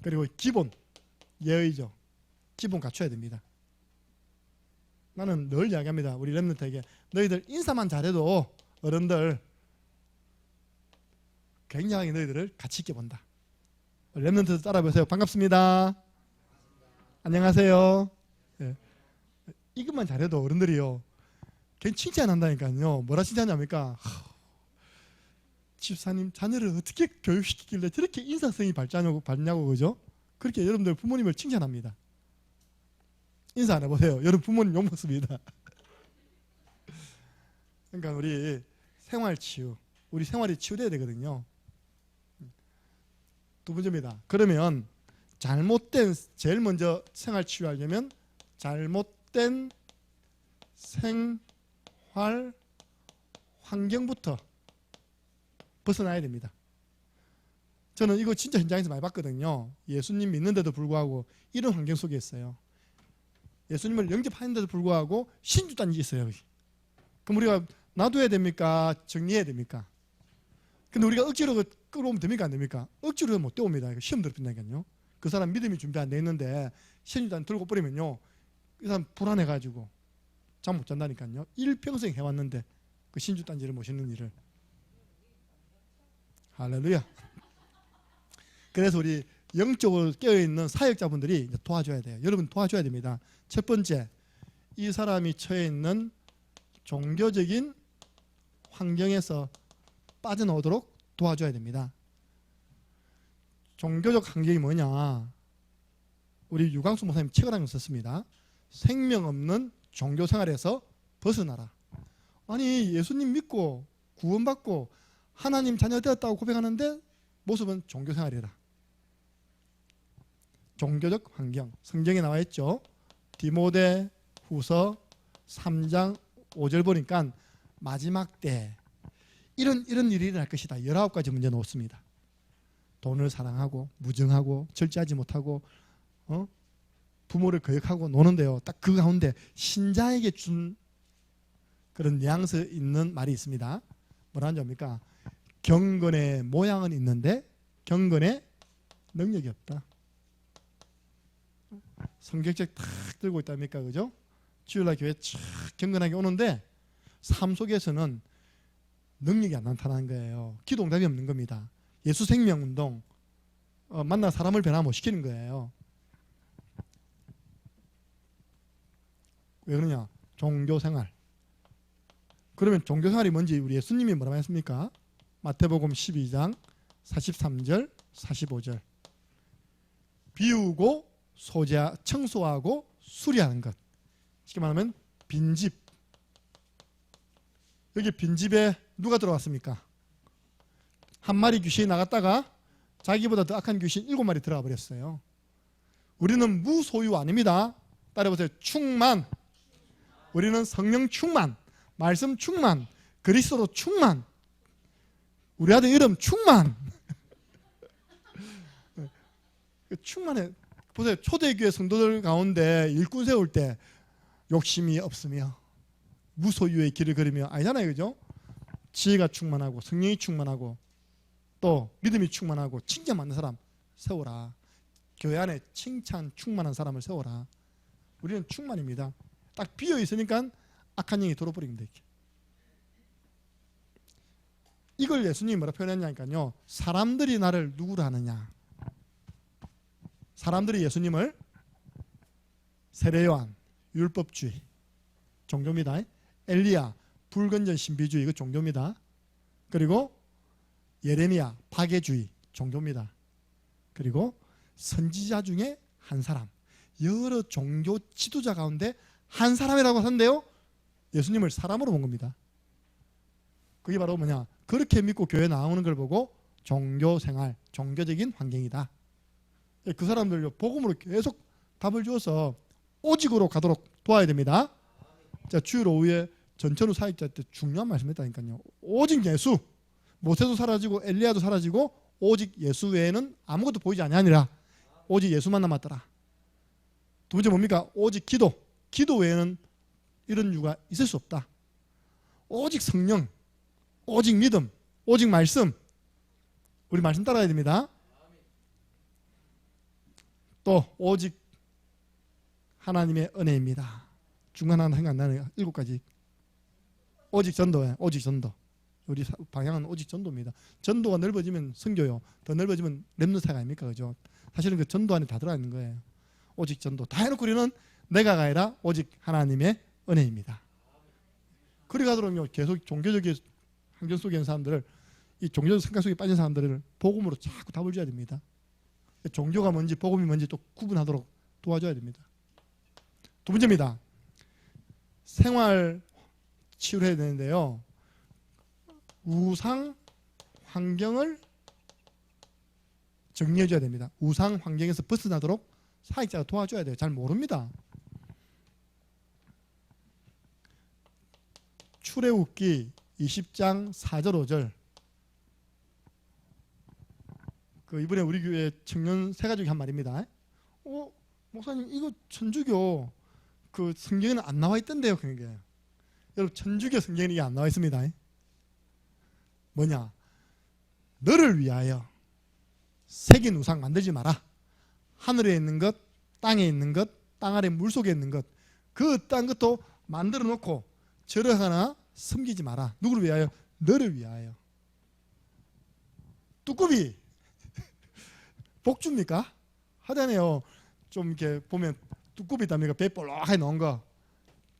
그리고 기본 예의죠. 기본 갖춰야 됩니다. 나는 늘 이야기합니다. 우리 렘넌트에게 너희들 인사만 잘해도 어른들 굉장히 너희들을 가치 있게 본다. 랩런트 따라해보세요. 반갑습니다. 안녕하세요. 예. 이것만 잘해도 어른들이요 괜히 칭찬한다니까요. 뭐라 칭찬합니까? 집사님 자녀를 어떻게 교육시키길래 저렇게 인사성이 밝냐고 그죠? 그렇게 여러분들 부모님을 칭찬합니다. 인사 안 해보세요. 여러분 부모님 욕먹습니다. 그러니까 우리 생활치유, 우리 생활이 치유돼야 되거든요. 두 번째입니다. 그러면 제일 먼저 생활치유하려면 잘못된 생활 환경부터 벗어나야 됩니다. 저는 이거 진짜 현장에서 많이 봤거든요. 예수님 믿는데도 불구하고 이런 환경 속에 있어요. 예수님을 영접하는데도 불구하고 신주단지 있어요. 그럼 우리가 놔둬야 됩니까? 정리해야 됩니까? 근데 우리가 억지로 끌어오면 됩니까? 안 됩니까? 억지로 못 떼옵니다. 시험 들어본다니까요. 그 사람 믿음이 준비 안 돼 있는데 신주단 들고 버리면요, 이 사람 불안해가지고 잠 못 잔다니까요. 일평생 해왔는데 그 신주단지를 모시는 일을. 할렐루야. 그래서 우리 영적으로 깨어있는 사역자분들이 도와줘야 돼요. 여러분 도와줘야 됩니다. 첫 번째, 이 사람이 처해 있는 종교적인 환경에서 빠져나오도록 도와줘야 됩니다. 종교적 환경이 뭐냐? 우리 유광수 목사님 책을 한 권 썼습니다. 생명 없는 종교 생활에서 벗어나라. 아니 예수님 믿고 구원받고 하나님 자녀 되었다고 고백하는데 모습은 종교 생활이라. 종교적 환경, 성경에 나와 있죠. 디모데 후서 3장 5절 보니까 마지막 때 이런 일이 일어날 것이다. 19가지 문제 놓습니다. 돈을 사랑하고 무정하고 절제하지 못하고 부모를 거역하고 노는데요. 딱 그 가운데 신자에게 준 그런 뉘앙스 있는 말이 있습니다. 뭐라는 겁니까? 경건의 모양은 있는데 경건의 능력이 없다. 성경책 탁 들고 있답니까? 그죠? 주일날 교회 쫙 경건하게 오는데 삶 속에서는 능력이 안 나타나는 거예요. 기도 응답이 없는 겁니다. 예수 생명 운동 만나 사람을 변화 못 시키는 거예요. 왜 그러냐? 종교생활. 그러면 종교생활이 뭔지 우리 예수님이 뭐라고 했습니까? 마태복음 12장 43절 45절. 비우고 청소하고 수리하는 것. 쉽게 말하면 빈집. 여기 빈집에 누가 들어왔습니까? 한 마리 귀신이 나갔다가 자기보다 더 악한 귀신 7마리 들어가 버렸어요. 우리는 무소유 아닙니다. 따라해보세요. 충만. 우리는 성령 충만, 말씀 충만, 그리스도 충만. 우리 아들 이름 충만. 충만해. 보세요. 초대교회 성도들 가운데 일꾼 세울 때 욕심이 없으며 무소유의 길을 걸으며 아니잖아요. 그죠? 지혜가 충만하고 성령이 충만하고 또 믿음이 충만하고 칭찬 많은 사람 세워라. 교회 안에 칭찬 충만한 사람을 세워라. 우리는 충만입니다. 딱 비어 있으니까 악한 영이 돌아버립니다. 이걸 예수님이 뭐라 표현했냐니까요. 사람들이 나를 누구로 하느냐. 사람들이 예수님을 세례요한 율법주의 종교입니다. 엘리야 불건전 신비주의 이거 종교입니다. 그리고 예레미야 박애주의 종교입니다. 그리고 선지자 중에 한 사람, 여러 종교 지도자 가운데 한 사람이라고 하는데요. 예수님을 사람으로 본 겁니다. 그게 바로 뭐냐? 그렇게 믿고 교회 나오는 걸 보고 종교생활, 종교적인 환경이다. 그 사람들 복음으로 계속 답을 주어서 오직으로 가도록 도와야 됩니다. 자, 주일 오후에 전천후 사역자 때 중요한 말씀했다니까요. 오직 예수. 모세도 사라지고 엘리야도 사라지고 오직 예수 외에는 아무것도 보이지 아니하니라. 오직 예수만 남았더라. 두 번째 뭡니까? 오직 기도. 기도 외에는 이런 이유가 있을 수 없다. 오직 성령, 오직 믿음, 오직 말씀. 우리 말씀 따라야 됩니다. 또 오직 하나님의 은혜입니다. 중간 하나 생각나네요. 7가지. 오직 전도예요. 오직 전도. 우리 방향은 오직 전도입니다. 전도가 넓어지면 선교요. 더 넓어지면 렘넌트 사역 아닙니까? 그죠? 사실은 그 전도 안에 다 들어가 있는 거예요. 오직 전도. 다 해놓고 우리는 내가가 아니라 오직 하나님의 은혜입니다. 그래 가도록요 계속 종교적인 환경 속에 있는 사람들을, 이 종교적 생각 속에 빠진 사람들을 복음으로 자꾸 답을 줘야 됩니다. 종교가 뭔지 복음이 뭔지 또 구분하도록 도와줘야 됩니다. 두 번째입니다. 생활 치유를 해야 되는데요. 우상 환경을 정리해 줘야 됩니다. 우상 환경에서 벗어나도록 사역자가 도와줘야 돼요. 잘 모릅니다. 출애굽기 20장 4절 5절. 그 이번에 우리 교회 청년 세 가족이 한 말입니다. 목사님 이거 천주교 그 성경에는 안 나와 있던데요. 그게 여러분 천주교 성경에 이게 안 나와 있습니다. 뭐냐? 너를 위하여 새긴 우상 만들지 마라. 하늘에 있는 것, 땅에 있는 것, 땅 아래 물속에 있는 것, 그 어떠한 것도 만들어 놓고 절을 하나 섬기지 마라. 누구를 위하여? 너를 위하여. 뚜꾸비 복 줍니까? 하잖아요. 좀 이렇게 보면 뚜꾸비 있답니까? 배 볼록하게 넣은 거.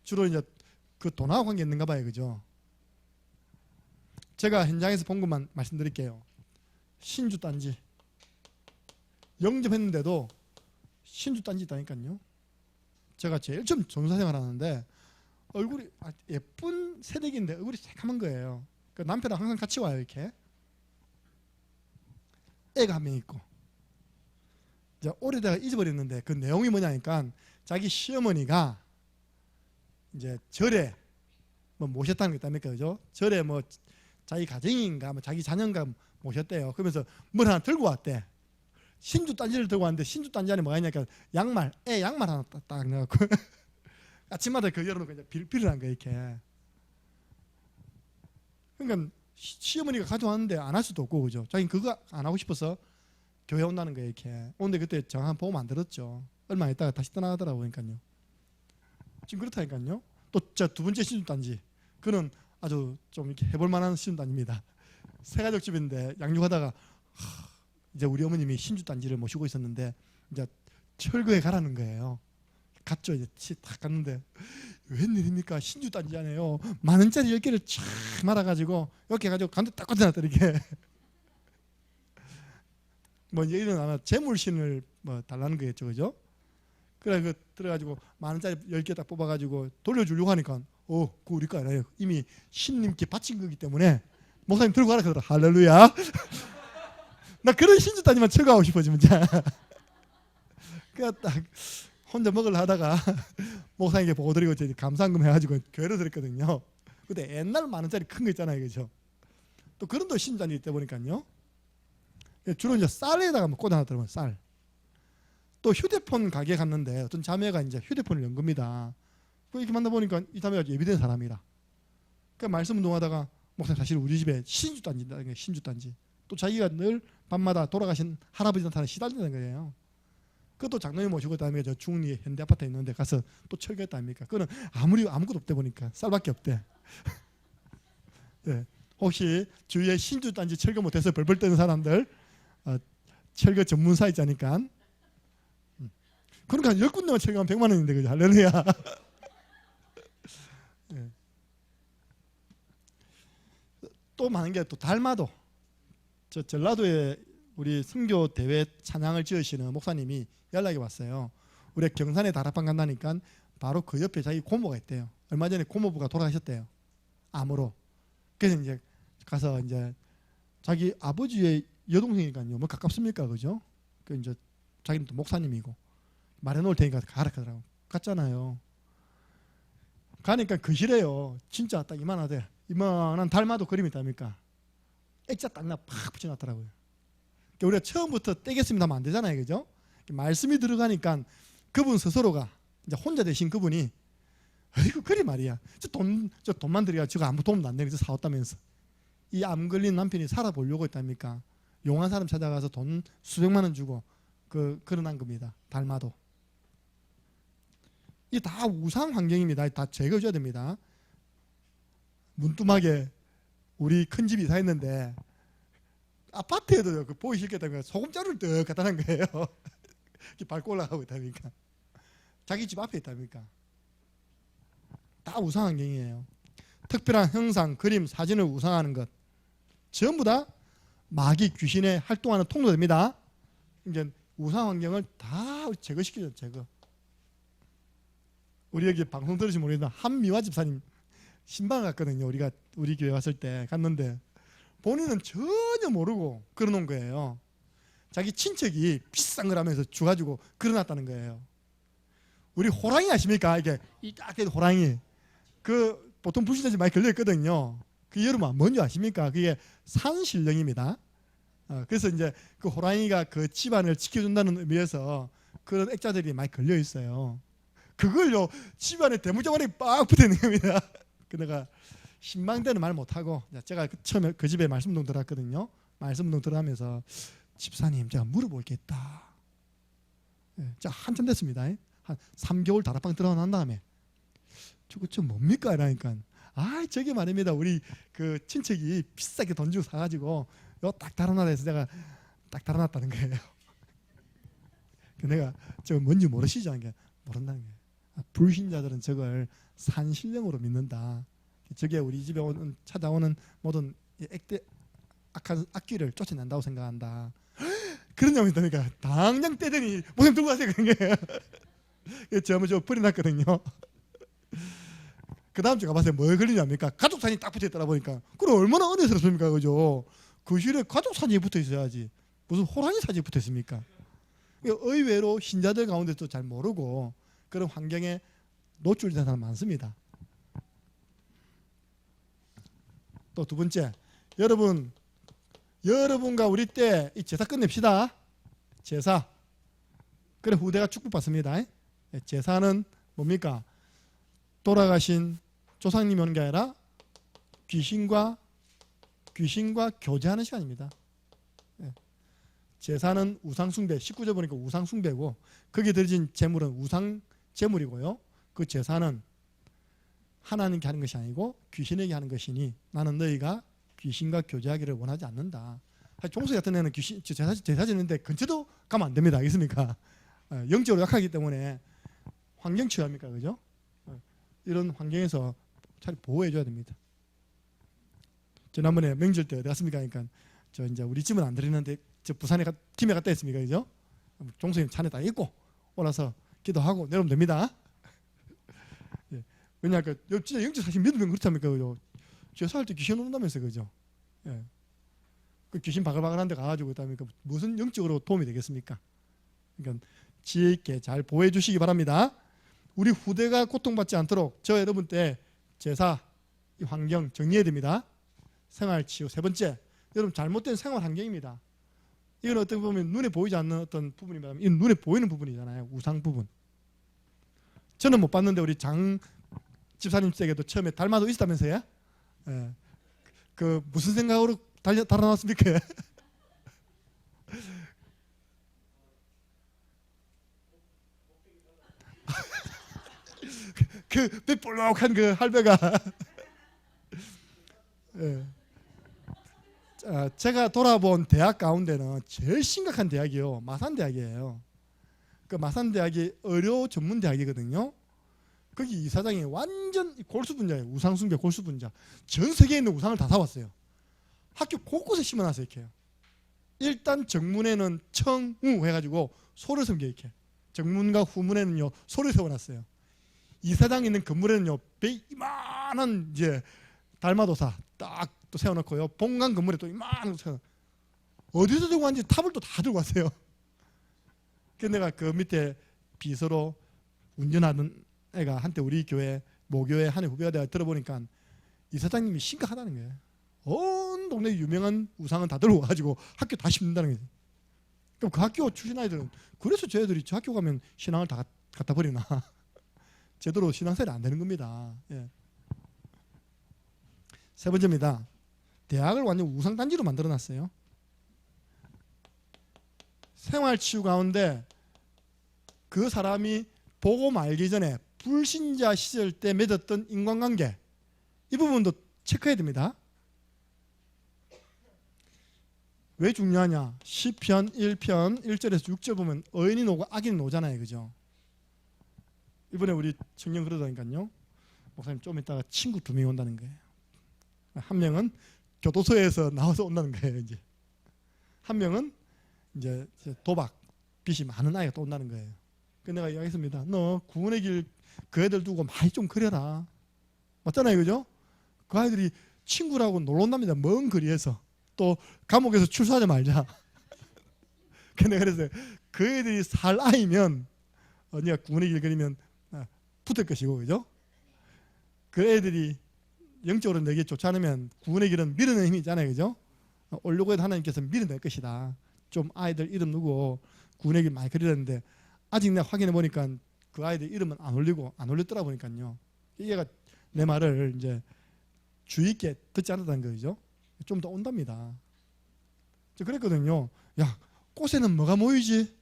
주로 이제 그 돈하고 관계 있는가 봐요. 그죠? 제가 현장에서 본 것만 말씀드릴게요. 신주 단지 영접했는데도 신주 단지 있다니까요. 제가 제일 처음 전도사생활 하는데 얼굴이 예쁜 새댁인데 얼굴이 새카만 거예요. 그 남편이랑 항상 같이 와요. 이렇게 애가 한 명 있고, 이제 오래다가 잊어버렸는데 그 내용이 뭐냐니까 자기 시어머니가 이제 절에 뭐 모셨다는 게 있답니까? 그죠? 절에 뭐 자기 가정인가 뭐 자기 자녀인가 모셨대요. 그러면서 뭘 하나 들고 왔대. 신주 단지를 들고 왔는데 신주 단지 안에 뭐가 있냐니까 양말, 애 양말 하나 딱 넣어갖고 아침마다 그 열어놓고 이제 빌필을 한 거야 이렇게. 그러니까 시어머니가 가져왔는데 안 할 수도 없고, 그죠? 자기는 그거 안 하고 싶어서 교회 온다는 거예요 이렇게. 오는데 그때 정확한 보험 안 들었죠. 얼마 있다가 다시 떠나가더라고. 그러니까요. 지금 그렇다니까요. 또 저 두 번째 신주 단지, 그는 아주 좀 이렇게 해볼 만한 신주 단지입니다. 세 가족 집인데 양육하다가 이제 우리 어머님이 신주 단지를 모시고 있었는데 이제 철거해 가라는 거예요. 갔죠. 이제 딱 갔는데 웬일입니까? 신주 단지 안에요 10,000원짜리 10개를 쫙 말아가지고 이렇게 해가지고 간도 딱 꽂아놨다 이렇게. 뭐 이제 이런 아마 재물신을 뭐 달라는 거겠죠, 그죠? 그래 그 들어가지고 10,000원짜리 10개 딱 뽑아가지고 돌려주려고 하니까 그거 우리 거 아니에요. 이미 신님께 바친 거기 때문에 목사님 들고 가라 그러더라. 할렐루야. 나 그런 신주 단지만 철거하고 싶어 지금. 그냥 딱 혼자 먹으려 하다가 목사님께 보고 드리고 이제 감사한금 해가지고 교회로 드렸거든요. 근데 옛날 10,000원짜리 큰 거 있잖아요, 그죠? 또 그런 도 신주 단지 있다 보니까요. 주로 이제 쌀에다가 뭐 꽂아놨더라고요. 쌀. 또 휴대폰 가게 갔는데 어떤 자매가 이제 휴대폰을 연 겁니다. 이렇게 만나보니까 이 자매가 예비된 사람이라. 그러니까 말씀 운동하다가 목사님 사실 우리 집에 신주 단지다. 신주 단지. 또 자기가 늘 밤마다 돌아가신 할아버지한테 시달린다는 거예요. 그것도 장로님 모시고 그다음에 저 중리 현대 아파트에 있는데 가서 또 철거했다 아닙니까? 그거는 아무것도 없대 보니까 쌀밖에 없대. 네. 혹시 주위에 신주 단지 철거 못해서 벌벌 떠는 사람들 철거 전문사 있자니까. 그러니까 10군데만 철거하면 100만 원인데 그죠? 할렐루야. 네. 또 많은 게 또 달마도. 저 전라도에 우리 선교 대회 찬양을 지으시는 목사님이 연락이 왔어요. 우리 경산에 다락방 간다니까 바로 그 옆에 자기 고모가 있대요. 얼마 전에 고모부가 돌아가셨대요. 암으로. 그래서 이제 가서 이제 자기 아버지의 여동생이니까요. 뭐 가깝습니까, 그죠? 그 이제 자기는 또 목사님이고 말해놓을 테니까 가라 하더라고. 갔잖아요. 가니까 거실에요. 진짜 딱 이만하대. 이만한 달마도 그림이 있답니까? 액자 딱 팍 붙여놨더라고요. 그러니까 우리가 처음부터 떼겠습니다 하면 안 되잖아요, 그죠? 말씀이 들어가니까 그분 스스로가 이제 혼자 되신 그분이 아이고 그래 말이야. 저 돈만 들여야 저거 아무 도움도 안 되는 저 사왔다면서 이 암 걸린 남편이 살아보려고 했답니까? 용한 사람 찾아가서 돈 수백만 원 주고 그러난 겁니다. 달마도. 이 다 우상 환경입니다. 다 제거해줘야 됩니다. 문뚜막에 우리 큰 집이 이사했는데 아파트에도 그 보기 싫겠다니까 소금자루를 떡 갖다 놓은 거예요. 밟고 올라가고 있다니까. 자기 집 앞에 있다니까. 다 우상 환경이에요. 특별한 형상, 그림, 사진을 우상하는 것 전부 다 마귀 귀신의 활동하는 통로됩니다. 이제 우상 환경을 다 제거시키죠. 제거. 우리 여기 방송 들으시면 모르겠나 한미화 집사님 신방 갔거든요. 우리가 우리 교회 왔을 때 갔는데 본인은 전혀 모르고 걸어놓은 거예요. 자기 친척이 비싼 걸 하면서 주가지고 걸어놨다는 거예요. 우리 호랑이 아십니까? 이게 이따게 호랑이 그 보통 불신자들 많이 걸려있거든요. 그 여러분 뭔지 아십니까? 그게 산신령입니다. 그래서 이제 그 호랑이가 그 집안을 지켜준다는 의미에서 그런 액자들이 많이 걸려 있어요. 그걸요 집안에 대문짝만이 빡 붙어 있는 겁니다. 그 내가 신망대는 말 못하고 제가 처음에 그 집에 말씀동 들어갔거든요. 말씀동 들어가면서 집사님 제가 물어볼 게 있다. 제가 한참 됐습니다. 한 3개월 다락방 들어가 난 다음에 저거 뭡니까? 이러니까 저게 말입니다. 우리 그 친척이 비싸게 돈 주고 사가지고 요 딱 달아놔라 해서 제가 딱 달아놨다는 거예요. 내가 저거 뭔지 모르시죠? 이게 모른다는 거예요. 불신자들은 저걸 산신령으로 믿는다. 저게 우리 집에 찾아오는 모든 악한 악귀를 쫓아낸다고 생각한다. 그런 놈이 있다니까 당장 떼더니 목숨 들고 가세요. 그런 거예요. 저 버려놨거든요. 그 다음 주에 가봤어요. 뭐에 걸리냐니까 가족 사진이 딱 붙어있더라 보니까 그럼 얼마나 은혜스럽습니까? 그죠? 그 실에 가족 사진이 붙어있어야지 무슨 호랑이 사진이 붙어있습니까? 의외로 신자들 가운데도 잘 모르고 그런 환경에 노출된 사람 많습니다. 또 두 번째, 여러분과 우리 때 이 제사 끝냅시다. 제사. 그래 후대가 축복받습니다. 제사는 뭡니까? 돌아가신 조상님이 오는 게 아니라 귀신과 교제하는 시간입니다. 제사는 우상숭배, 19절 보니까 우상숭배고 거기에 들어진 제물은 우상제물이고요. 그 제사는 하나님께 하는 것이 아니고 귀신에게 하는 것이니 나는 너희가 귀신과 교제하기를 원하지 않는다. 종소 같은 애는 제사 지는데 근처도 가면 안 됩니다. 알겠습니까? 영적으로 약하기 때문에 환경 취합니까? 그죠? 이런 환경에서 잘 보호해 줘야 됩니다. 지난번에 명절 때 어디 갔습니까? 그러니까 저 이제 우리 집은 안 드리는데 저 부산에 김해 갔다 했습니까? 그죠? 종소님 차에 딱 있고 올라서 기도하고 내려오면 됩니다. 예. 왜냐 그 진짜 영적 사실 믿으면 그렇답니까? 그죠? 제사할 때 귀신 온다면서 그죠? 예. 그 귀신 바글바글한 데 가가지고 그다음에 무슨 영적으로 도움이 되겠습니까? 그러니까 지혜 있게 잘 보호해 주시기 바랍니다. 우리 후대가 고통받지 않도록 저 여러분 때 제사 이 환경 정리해야 됩니다. 생활치유 세 번째, 여러분 잘못된 생활 환경입니다. 이건 어떻게 보면 눈에 보이지 않는 어떤 부분이면 이건 눈에 보이는 부분이잖아요. 우상 부분. 저는 못 봤는데 우리 장 집사님 댁에도 처음에 달마도 있었다면서요? 예. 그 무슨 생각으로 달아놨습니까? 그 빽볼록한 그 할배가 예. 제가 돌아본 대학 가운데는 제일 심각한 대학이요 마산대학이에요. 그 마산대학이 의료 전문 대학이거든요. 거기 이사장이 완전 골수분자예요. 우상숭배 골수분자. 전 세계에 있는 우상을 다 사왔어요. 학교 곳곳에 심어놨어요. 이렇게. 일단 정문에는 청우 해가지고 소를 섬겨 이렇게. 정문과 후문에는요 소를 세워놨어요. 이사장 있는 건물에는요 이만한 이제 달마도사 딱 또 세워놓고요. 본관 건물에 또 이만한 거 세워. 어디서 들고 왔는지 탑을 또 다 들고 왔어요. 그래서 내가 그 밑에 비서로 운전하는 애가 한때 우리 교회 모교회 한 해 후배가 내가 들어보니까 이사장님이 심각하다는 거예요. 온 동네 유명한 우상은 다 들고 와가지고 학교 다 심는다는 거지. 그럼 그 학교 출신 아이들은 그래서 저희들이 저 학교 가면 신앙을 다 갖다 버리나. 제대로 신앙생활이 안 되는 겁니다. 예. 세 번째입니다. 대학을 완전 우상단지로 만들어놨어요. 생활치유 가운데 그 사람이 보고 말기 전에 불신자 시절 때 맺었던 인간관계 이 부분도 체크해야 됩니다. 왜 중요하냐? 시편 1편 1절에서 6절 보면 의인이 노고 악인이 노잖아요. 그죠? 이번에 우리 청년 그러다니까요. 목사님 좀 이따가 친구 2명이 온다는 거예요. 한 명은 교도소에서 나와서 온다는 거예요. 이제 한 명은 이제 도박 빚이 많은 아이가 또 온다는 거예요. 그래서 내가 이야기했습니다. 너 구원의 길 그 애들 두고 많이 좀 그려라. 맞잖아요. 그죠? 그 아이들이 친구라고 놀러 온답니다. 먼 거리에서. 또 감옥에서 출소하지 말자. 근데 그래서 그 애들이 살 아이면 네가 구원의 길 그리면 붙을 것이고, 그죠? 그 애들이 영적으로 내게 좋지 않으면 구원의 길은 밀어내는 힘이 있잖아요. 그죠? 오려고 해도 하나님께서 밀어낼 것이다. 좀 아이들 이름 누구 구원의 길 많이 그리는데 아직 내가 확인해 보니까 그 아이들 이름은 안 올렸더라 보니까요. 얘가 내 말을 이제 주의 있게 듣지 않았다는 거죠. 좀 더 온답니다. 저 그랬거든요. 야, 꽃에는 뭐가 모이지?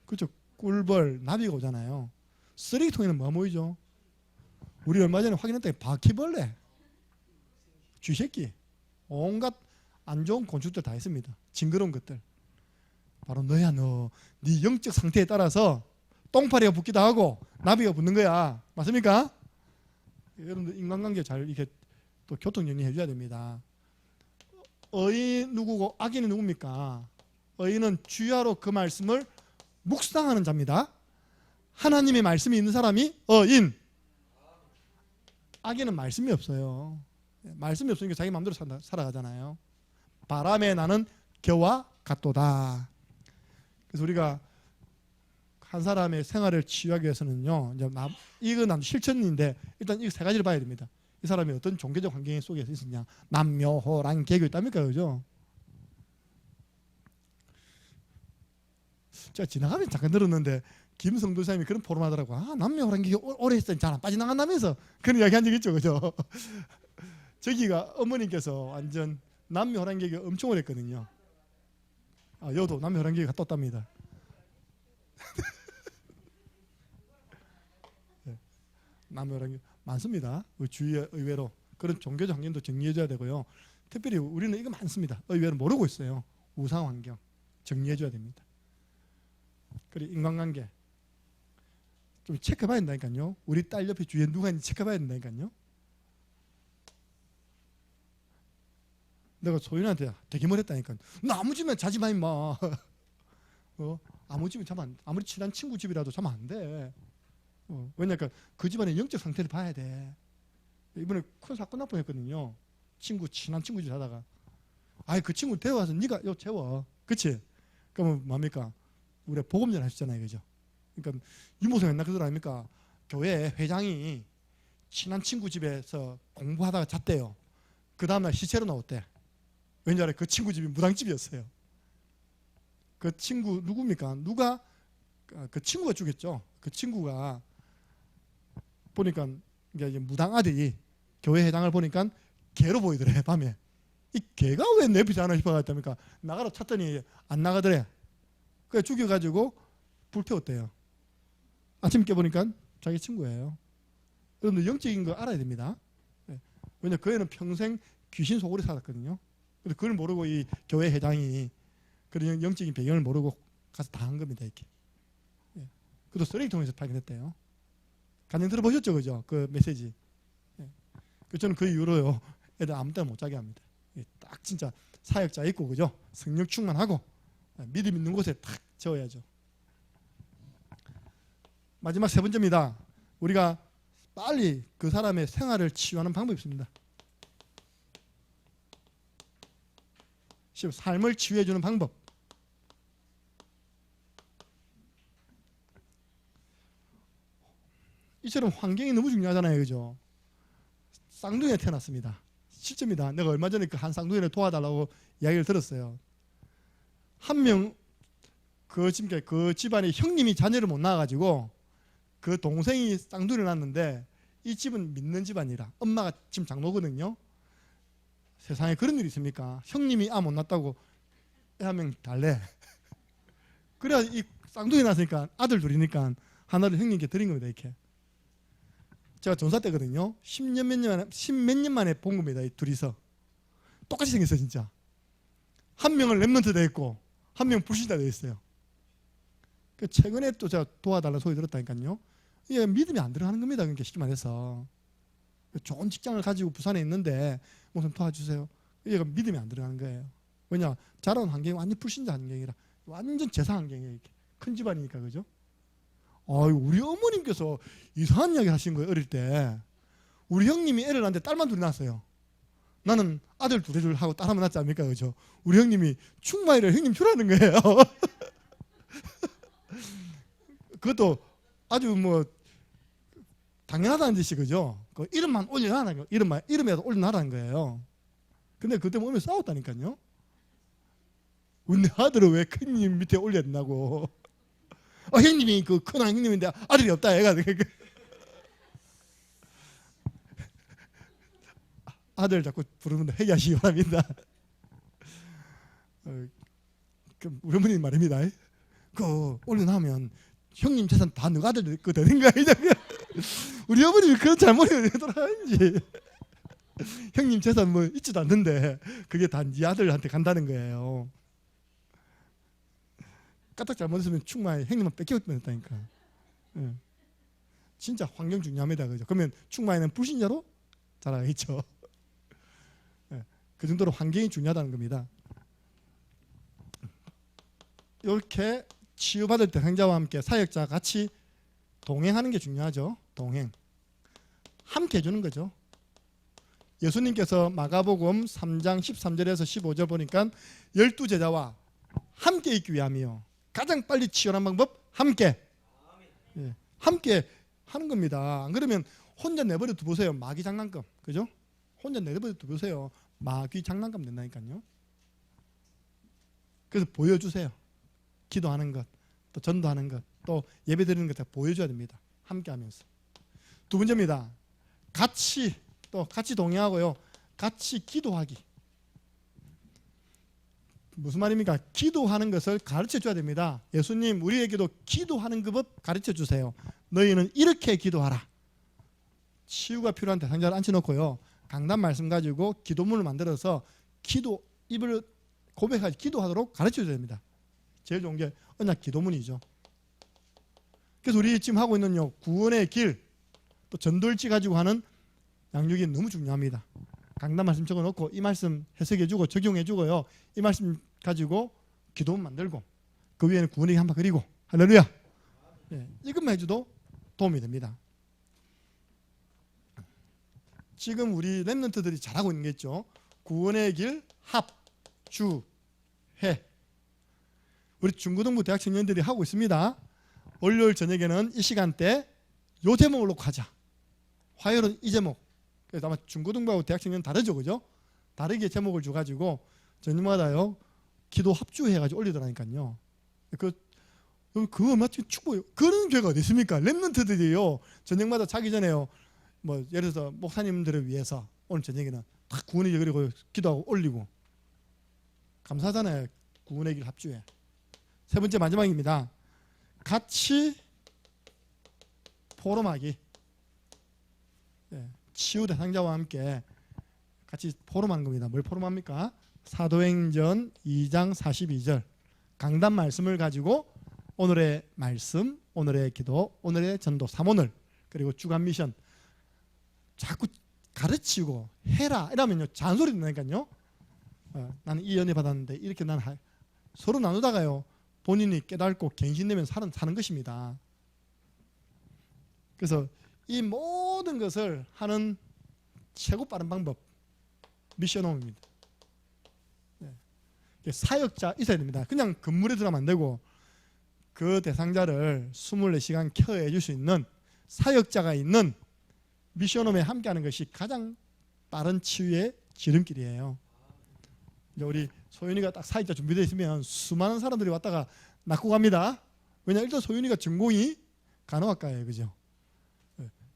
그렇죠. 꿀벌, 나비가 오잖아요. 쓰레기통에는 뭐가 모이죠? 우리 얼마 전에 확인했더니 바퀴벌레, 쥐새끼, 온갖 안 좋은 곤충들 다 있습니다. 징그러운 것들. 바로 너야 너. 네 영적 상태에 따라서 똥파리가 붙기도 하고 나비가 붙는 거야. 맞습니까? 여러분들 인간관계 잘 이렇게 또 교통 정리해 줘야 됩니다. 의인 누구고 악인이 누굽니까? 의인은 주야로 그 말씀을 묵상하는 자입니다. 하나님의 말씀이 있는 사람이 의인. 악인은 말씀이 없어요. 말씀이 없으니까 자기 마음대로 살아가잖아요. 바람에 나는 겨와 같도다. 그래서 우리가 한 사람의 생활을 치유하기 위해서는요, 이건 실천인데 일단 이 세 가지를 봐야 됩니다. 이 사람이 어떤 종교적 환경 속에서 있었냐, 남묘호랑 개교 있답니까, 그죠? 제가 지나가면 잠깐 들었는데 김성도 사님이 그런 포럼하더라고. 남묘호랑 개교 오래 했더니 잘 안 빠져나간다면서 그런 이야기 한 적 있죠, 그죠? 저기가 어머님께서 완전 남묘호랑 개교 엄청 오래 했거든요. 여도 남묘호랑 개교 갔다 왔답니다. 남묘호랑 개교 많습니다. 주위에 의외로 그런 종교적 환경도 정리해줘야 되고요. 특별히 우리는 이거 많습니다. 의외로 모르고 있어요. 우상 환경 정리해줘야 됩니다. 그리고 인간관계 좀 체크해봐야 된다니까요. 우리 딸 옆에 주위에 누가 있는지 체크해봐야 된다니까요. 내가 소윤한테 되게 말했다니까. 너 아무 집에 자지 마 임마. 아무 집에 자면 안 돼. 아무리 친한 친구 집이라도 자면 안 돼. 왜냐니까 그 집안의 영적 상태를 봐야 돼. 이번에 큰 사건 날 뻔했거든요. 친한 친구 집 자다가 그 친구 데려와서 네가 요 재워. 그치? 그러면 뭡니까? 우리가 복음전 하시잖아요. 그죠? 그러니까 유모사 맨날 그러더라 아닙니까? 교회 회장이 친한 친구 집에서 공부하다가 잤대요. 그 다음날 시체로 나왔대. 왠지 알아요? 그 친구 집이 무당집이었어요. 그 친구 누굽니까? 그 친구가 죽였죠. 그 친구가 보니까 이제 무당 아들이 교회 회장을 보니까 개로 보이더래. 밤에 이 개가 왜 내 빛이 하나 싶어갔답니까? 나가라 찾더니 안 나가더래. 그래 죽여가지고 불태웠대요. 아침 깨보니까 자기 친구예요. 여러분들 영적인 거 알아야 됩니다. 왜냐 그 애는 평생 귀신 속으로 살았거든요. 그래서 그걸 모르고 이 교회 회장이 그런 영적인 배경을 모르고 가서 다 한 겁니다. 이렇게. 그것도 쓰레기통에서 발견했대요. 간증 들어보셨죠, 그죠? 그 메시지. 저는 그 이후로요, 애들 아무 때나 못 자게 합니다. 딱 진짜 사역자 있고, 그죠? 성령 충만하고 믿음 있는 곳에 탁 재워야죠. 마지막 세 번째입니다. 우리가 빨리 그 사람의 생활을 치유하는 방법이 있습니다. 삶을 치유해주는 방법. 이처럼 환경이 너무 중요하잖아요. 그죠? 쌍둥이에 태어났습니다. 실제입니다. 내가 얼마 전에 그 한 쌍둥이를 도와달라고 이야기를 들었어요. 한 명, 그 집안에 형님이 자녀를 못 낳아가지고 그 동생이 쌍둥이를 낳았는데 이 집은 믿는 집안이라 엄마가 지금 장로거든요. 세상에 그런 일이 있습니까? 형님이 못 낳았다고 애 한 명 달래. 그래야 이 쌍둥이 낳았으니까 아들 둘이니까 하나를 형님께 드린 겁니다. 이렇게. 제가 전사 때거든요. 10몇 년 만에 본 겁니다. 이 둘이서. 똑같이 생겼어요, 진짜. 한 명은 렘넌트 돼 있고 한 명 불신자 돼 있어요. 최근에 또 제가 도와달라는 소리 들었다니까요. 이게 믿음이 안 들어가는 겁니다. 그러니까 쉽게 말해서 좋은 직장을 가지고 부산에 있는데 무슨 도와주세요. 얘가 믿음이 안 들어가는 거예요. 왜냐? 자라온 환경이 완전 불신자 환경이라 완전 제사 환경이에요. 이렇게. 큰 집안이니까 그죠? 우리 어머님께서 이상한 이야기 하신 거예요. 어릴 때 우리 형님이 애를 낳는데 딸만 둘이 낳았어요. 나는 아들 둘 하고 딸 하나 낳지 않습니까? 그죠? 우리 형님이 충만이를 형님 주라는 거예요. 그것도 아주 뭐 당연하다는 짓이 그죠? 그 이름만 올려놔라는 거. 이름이라도 올려놔라는 거예요. 근데 그때 몸에 싸웠다니까요. 우리 아들은 왜 큰님 밑에 올려야 된다고. 형님이 그 큰 형님인데 아들이 없다 얘가. 아들 자꾸 부르면 회개하시기 바랍니다. 우리 어머니 말입니다. 그 올려놓으면 형님 재산 다 너가 아들 거 되는 거 아니냐. 우리 어머님이 그런 잘못을 왜 돌아가는지. 형님 재산 뭐 있지도 않는데 그게 다 네 아들한테 간다는 거예요. 까딱 잘못했으면 충만히 형님만 뺏기면 됐다니까. 진짜 환경 중요합니다. 그죠? 그러면 충만이는 불신자로 자라겠죠. 그 정도로 환경이 중요하다는 겁니다. 이렇게 치유받을 때 상자와 함께 사역자가 같이 동행하는 게 중요하죠. 동행. 함께 해주는 거죠. 예수님께서 마가복음 3장 13절에서 15절 보니까 12제자와 함께 있기 위함이요. 가장 빨리 치유하는 방법 함께. 함께 하는 겁니다. 안 그러면 혼자 내버려 두보세요. 마귀 장난감. 그죠? 혼자 내버려 두보세요. 마귀 장난감 된다니까요. 그래서 보여주세요. 기도하는 것, 또 전도하는 것, 또 예배 드리는 것 다 보여줘야 됩니다. 함께 하면서. 두 번째입니다. 같이 동행하고요. 같이 기도하기. 무슨 말입니까? 기도하는 것을 가르쳐 줘야 됩니다. 예수님 우리에게도 기도하는 그 법 가르쳐 주세요. 너희는 이렇게 기도하라. 치유가 필요한 대상자를 앉혀놓고요. 강단 말씀 가지고 기도문을 만들어서 입을 고백하지 기도하도록 가르쳐 줘야 됩니다. 제일 좋은 게 언약 기도문이죠. 그래서 우리 지금 하고 있는 구원의 길, 또 전도일지 가지고 하는 양육이 너무 중요합니다. 강단 말씀 적어놓고 이 말씀 해석해주고 적용해주고요. 이 말씀 가지고 기도문 만들고 그 위에는 구원의 길 한번 그리고 할렐루야. 이것만 해줘도 도움이 됩니다. 지금 우리 렘넌트들이 잘하고 있는 게 있죠. 구원의 길 합, 주, 해. 우리 중고등부 대학 청년들이 하고 있습니다. 월요일 저녁에는 이 시간대 요 제목을 놓고 하자. 화요일은 이 제목. 그래서 아마 중고등부하고 대학 청년 다르죠, 그죠? 다르게 제목을 줘가지고 저녁마다요 기도 합주해가지고 올리더라니까요. 그거 마치 축복이요. 그런 교회가 어디 있습니까? 렘넌트들이요 저녁마다 자기 전에요. 뭐 예를 들어서 목사님들을 위해서 오늘 저녁에는 딱 구원의 길 그리고 기도하고 올리고 감사하잖아요. 구원의 길 합주에. 세 번째 마지막입니다. 같이 포럼하기. 치유 대상자와 함께 같이 포럼하는 겁니다. 뭘 포럼합니까? 사도행전 2장 42절 강단 말씀을 가지고 오늘의 말씀, 오늘의 기도, 오늘의 전도 3오늘 그리고 주간 미션 자꾸 가르치고 해라 이러면요 잔소리 된다니까요. 나는 이 은혜 받았는데 이렇게 나는 서로 나누다가요 본인이 깨닫고 갱신되면 사는 것입니다. 그래서 이 모든 것을 하는 최고 빠른 방법 미션홈입니다. 사역자 있어야 됩니다. 그냥 건물에 들어가면 안 되고 그 대상자를 24시간 케어해 줄 수 있는 사역자가 있는 미션홈에 함께하는 것이 가장 빠른 치유의 지름길이에요. 우리 소윤이가 딱 사역자 준비되어 있으면 수많은 사람들이 왔다가 낳고 갑니다. 왜냐 일단 소윤이가 전공이 간호학과예요, 그죠?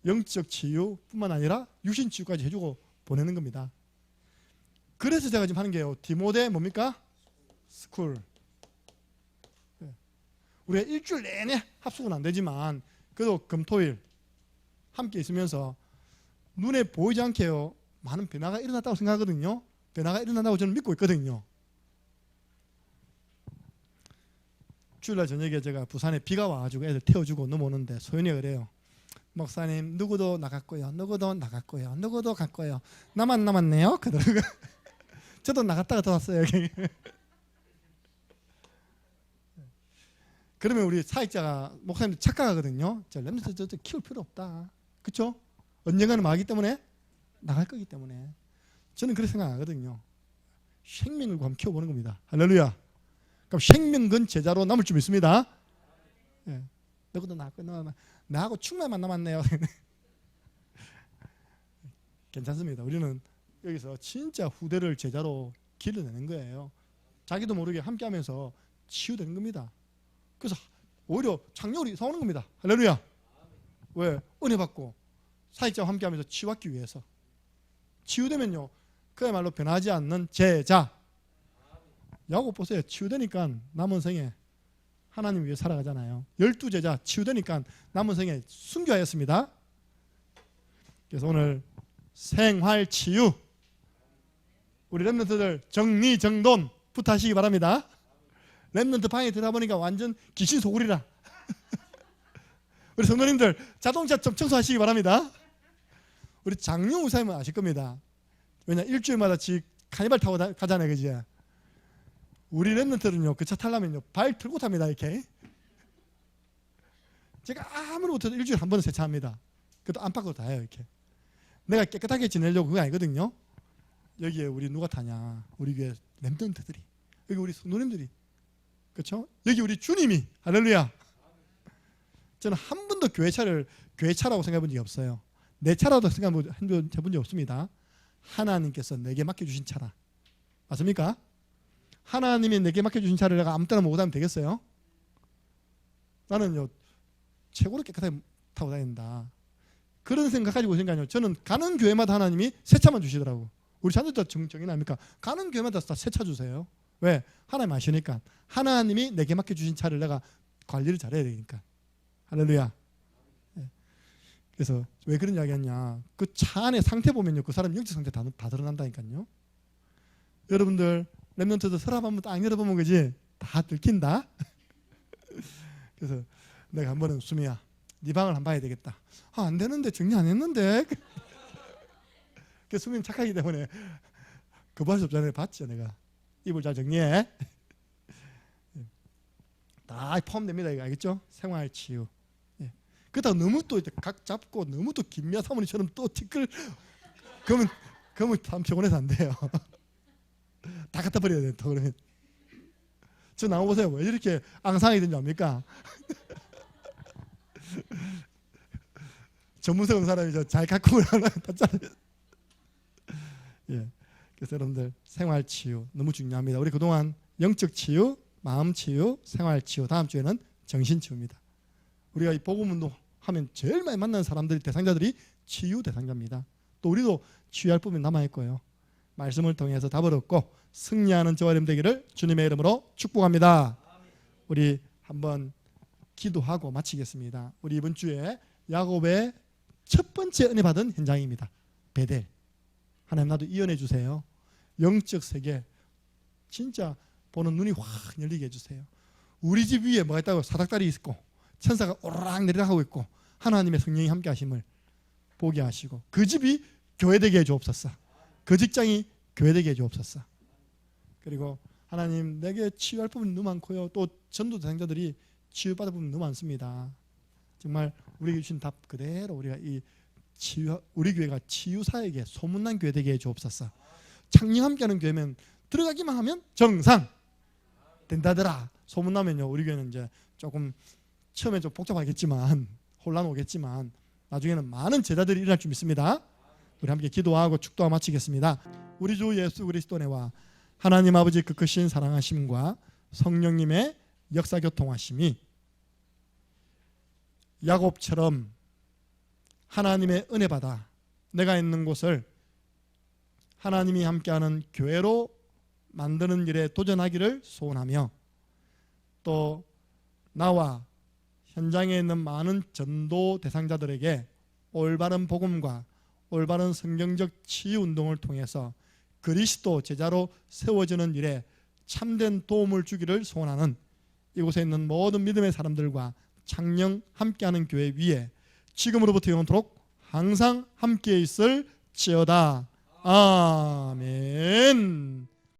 영적 치유뿐만 아니라 육신 치유까지 해주고 보내는 겁니다. 그래서 제가 지금 하는 게요. 디모데 뭡니까? 스쿨. 우리가 일주일 내내 합숙은 안 되지만 그래도 금토일 함께 있으면서 눈에 보이지 않게요 많은 변화가 일어났다고 생각하거든요. 변화가 일어난다고 저는 믿고 있거든요. 주일날 저녁에 제가 부산에 비가 와가지고 애들 태워주고 넘어오는데 소연이가 그래요. 목사님 누구도 나갔고요. 누구도 나갔고요. 누구도 갔고요. 나만 남았네요. 그러더라고요. 저도 나갔다가 들어왔어요. 여기. 그러면 우리 사역자가 목사님들 착각하거든요. 저 렘넌트 저 키울 필요 없다. 그렇죠? 언젠가는 마기 때문에 나갈 거기 때문에 저는 그렇게 생각하거든요. 생명을 한번 키워보는 겁니다. 할렐루야. 그럼 생명근 제자로 남을 줄 믿습니다. 예. 너도 나하고 충만만 남았네요. 괜찮습니다. 우리는 여기서 진짜 후대를 제자로 길러내는 거예요. 자기도 모르게 함께하면서 치유되는 겁니다. 그래서 오히려 창녀울이 사오는 겁니다. 할렐루야. 왜? 은혜 받고 사역자와 함께하면서 치유하기 위해서. 치유되면요 그야말로 변하지 않는 제자. 야곱 보세요. 치유되니까 남은 생에 하나님 위해 살아가잖아요. 12제자 치유되니까 남은 생에 순교하였습니다. 그래서 오늘 생활치유 우리 렘넌트들 정리정돈부터 하시기 바랍니다. 렘넌트 방에 들어가보니까 완전 귀신 소굴이라. 우리 성도님들 자동차 좀 청소하시기 바랍니다. 우리 장용 우사님은 아실 겁니다. 왜냐 일주일마다 카니발 타고 가잖아요. 그지? 우리 렘넌트는요 그 차 타려면요 발 들고 탑니다. 이렇게 제가 아무리 못해도 일주일에 한 번은 세차합니다. 그것도 안팎으로 다 해요. 이렇게 내가 깨끗하게 지내려고 그거 아니거든요. 여기에 우리 누가 타냐? 우리 교회 렘넌트들이, 여기 우리 성도님들이, 그렇죠? 여기 우리 주님이. 할렐루야. 저는 한 번도 교회 차라고 생각해 본 적이 없어요. 내 차라도 생각해 본 적이 없습니다. 하나님께서 내게 맡겨주신 차라. 맞습니까? 하나님이 내게 맡겨주신 차를 내가 아무 때나 몰고 다니면 되겠어요? 나는요 최고로 깨끗하게 타고 다닌다. 그런 생각 가지고 있으니까요. 저는 가는 교회마다 하나님이 새 차만 주시더라고. 우리 자녀들 정이 납니까? 가는 교회마다 다 새 차 주세요. 왜? 하나님 아시니까. 하나님이 내게 맡겨주신 차를 내가 관리를 잘해야 되니까. 할렐루야. 그래서 왜 그런 이야기 했냐, 그 차 안에 상태 보면요 그 사람 영적 상태 다 드러난다니까요. 여러분들 렘넌트들 서랍 한번 딱 열어보면 그지 다 들킨다. 그래서 내가 한 번은 수미야 네 방을 한번 봐야 되겠다. 안 되는데 정리 안 했는데. 그 수미는 착하기 때문에 거부할 수 없잖아요. 봤죠 내가. 이불 잘 정리해. 다 포함됩니다. 이거 알겠죠? 생활치유. 그러다 너무 또 각 잡고 너무 또 김미아 사모님처럼 또 티끌 그러면 참 피곤해서 안 돼요. 다 갖다 버려야 돼요. 또 그러면 저 나와보세요. 왜 이렇게 앙상하게 된지 압니까? 전문성 사람이 잘 갖고 오라나 예. 그래서 여러분들 생활치유 너무 중요합니다. 우리 그동안 영적치유, 마음치유, 생활치유, 다음 주에는 정신치유입니다. 우리가 이 복음운동 하면 제일 많이 만나는 사람들이 대상자들이 치유 대상자입니다. 또 우리도 치유할 부분이 남아있을 거예요. 말씀을 통해서 답을 얻고 승리하는 저와 여러분 되기를 주님의 이름으로 축복합니다. 우리 한번 기도하고 마치겠습니다. 우리 이번 주에 야곱의 첫 번째 은혜 받은 현장입니다. 베델. 하나님 나도 이언해 주세요. 영적 세계 진짜 보는 눈이 확 열리게 해주세요. 우리 집 위에 뭐가 있다고 사닥다리 있고 천사가 오르락 내리락 하고 있고 하나님의 성령이 함께 하심을 보게 하시고 그 집이 교회되게 해주옵소서. 그 직장이 교회되게 해주옵소서. 그리고 하나님 내게 치유할 부분이 너무 많고요. 또 전도 대상자들이 치유받을 부분이 너무 많습니다. 정말 우리에게 주신 답 그대로 우리가 우리 교회가 치유사에게 소문난 교회 되게 해주옵소서. 창녕 함께하는 교회면 들어가기만 하면 정상 된다더라. 소문나면요 우리 교회는 이제 조금 처음에 좀 복잡하겠지만 혼란 오겠지만 나중에는 많은 제자들이 일어날 줄 믿습니다. 우리 함께 기도하고 축도하고 마치겠습니다. 우리 주 예수 그리스도네와 하나님 아버지 그 크신 사랑하심과 성령님의 역사교통하심이 야곱처럼 하나님의 은혜 받아 내가 있는 곳을 하나님이 함께하는 교회로 만드는 일에 도전하기를 소원하며 또 나와 현장에 있는 많은 전도 대상자들에게 올바른 복음과 올바른 성경적 치유 운동을 통해서 그리스도 제자로 세워지는 일에 참된 도움을 주기를 소원하는 이곳에 있는 모든 믿음의 사람들과 창녕 함께하는 교회 위에 지금으로부터 영원토록 항상 함께 있을지어다. 아멘.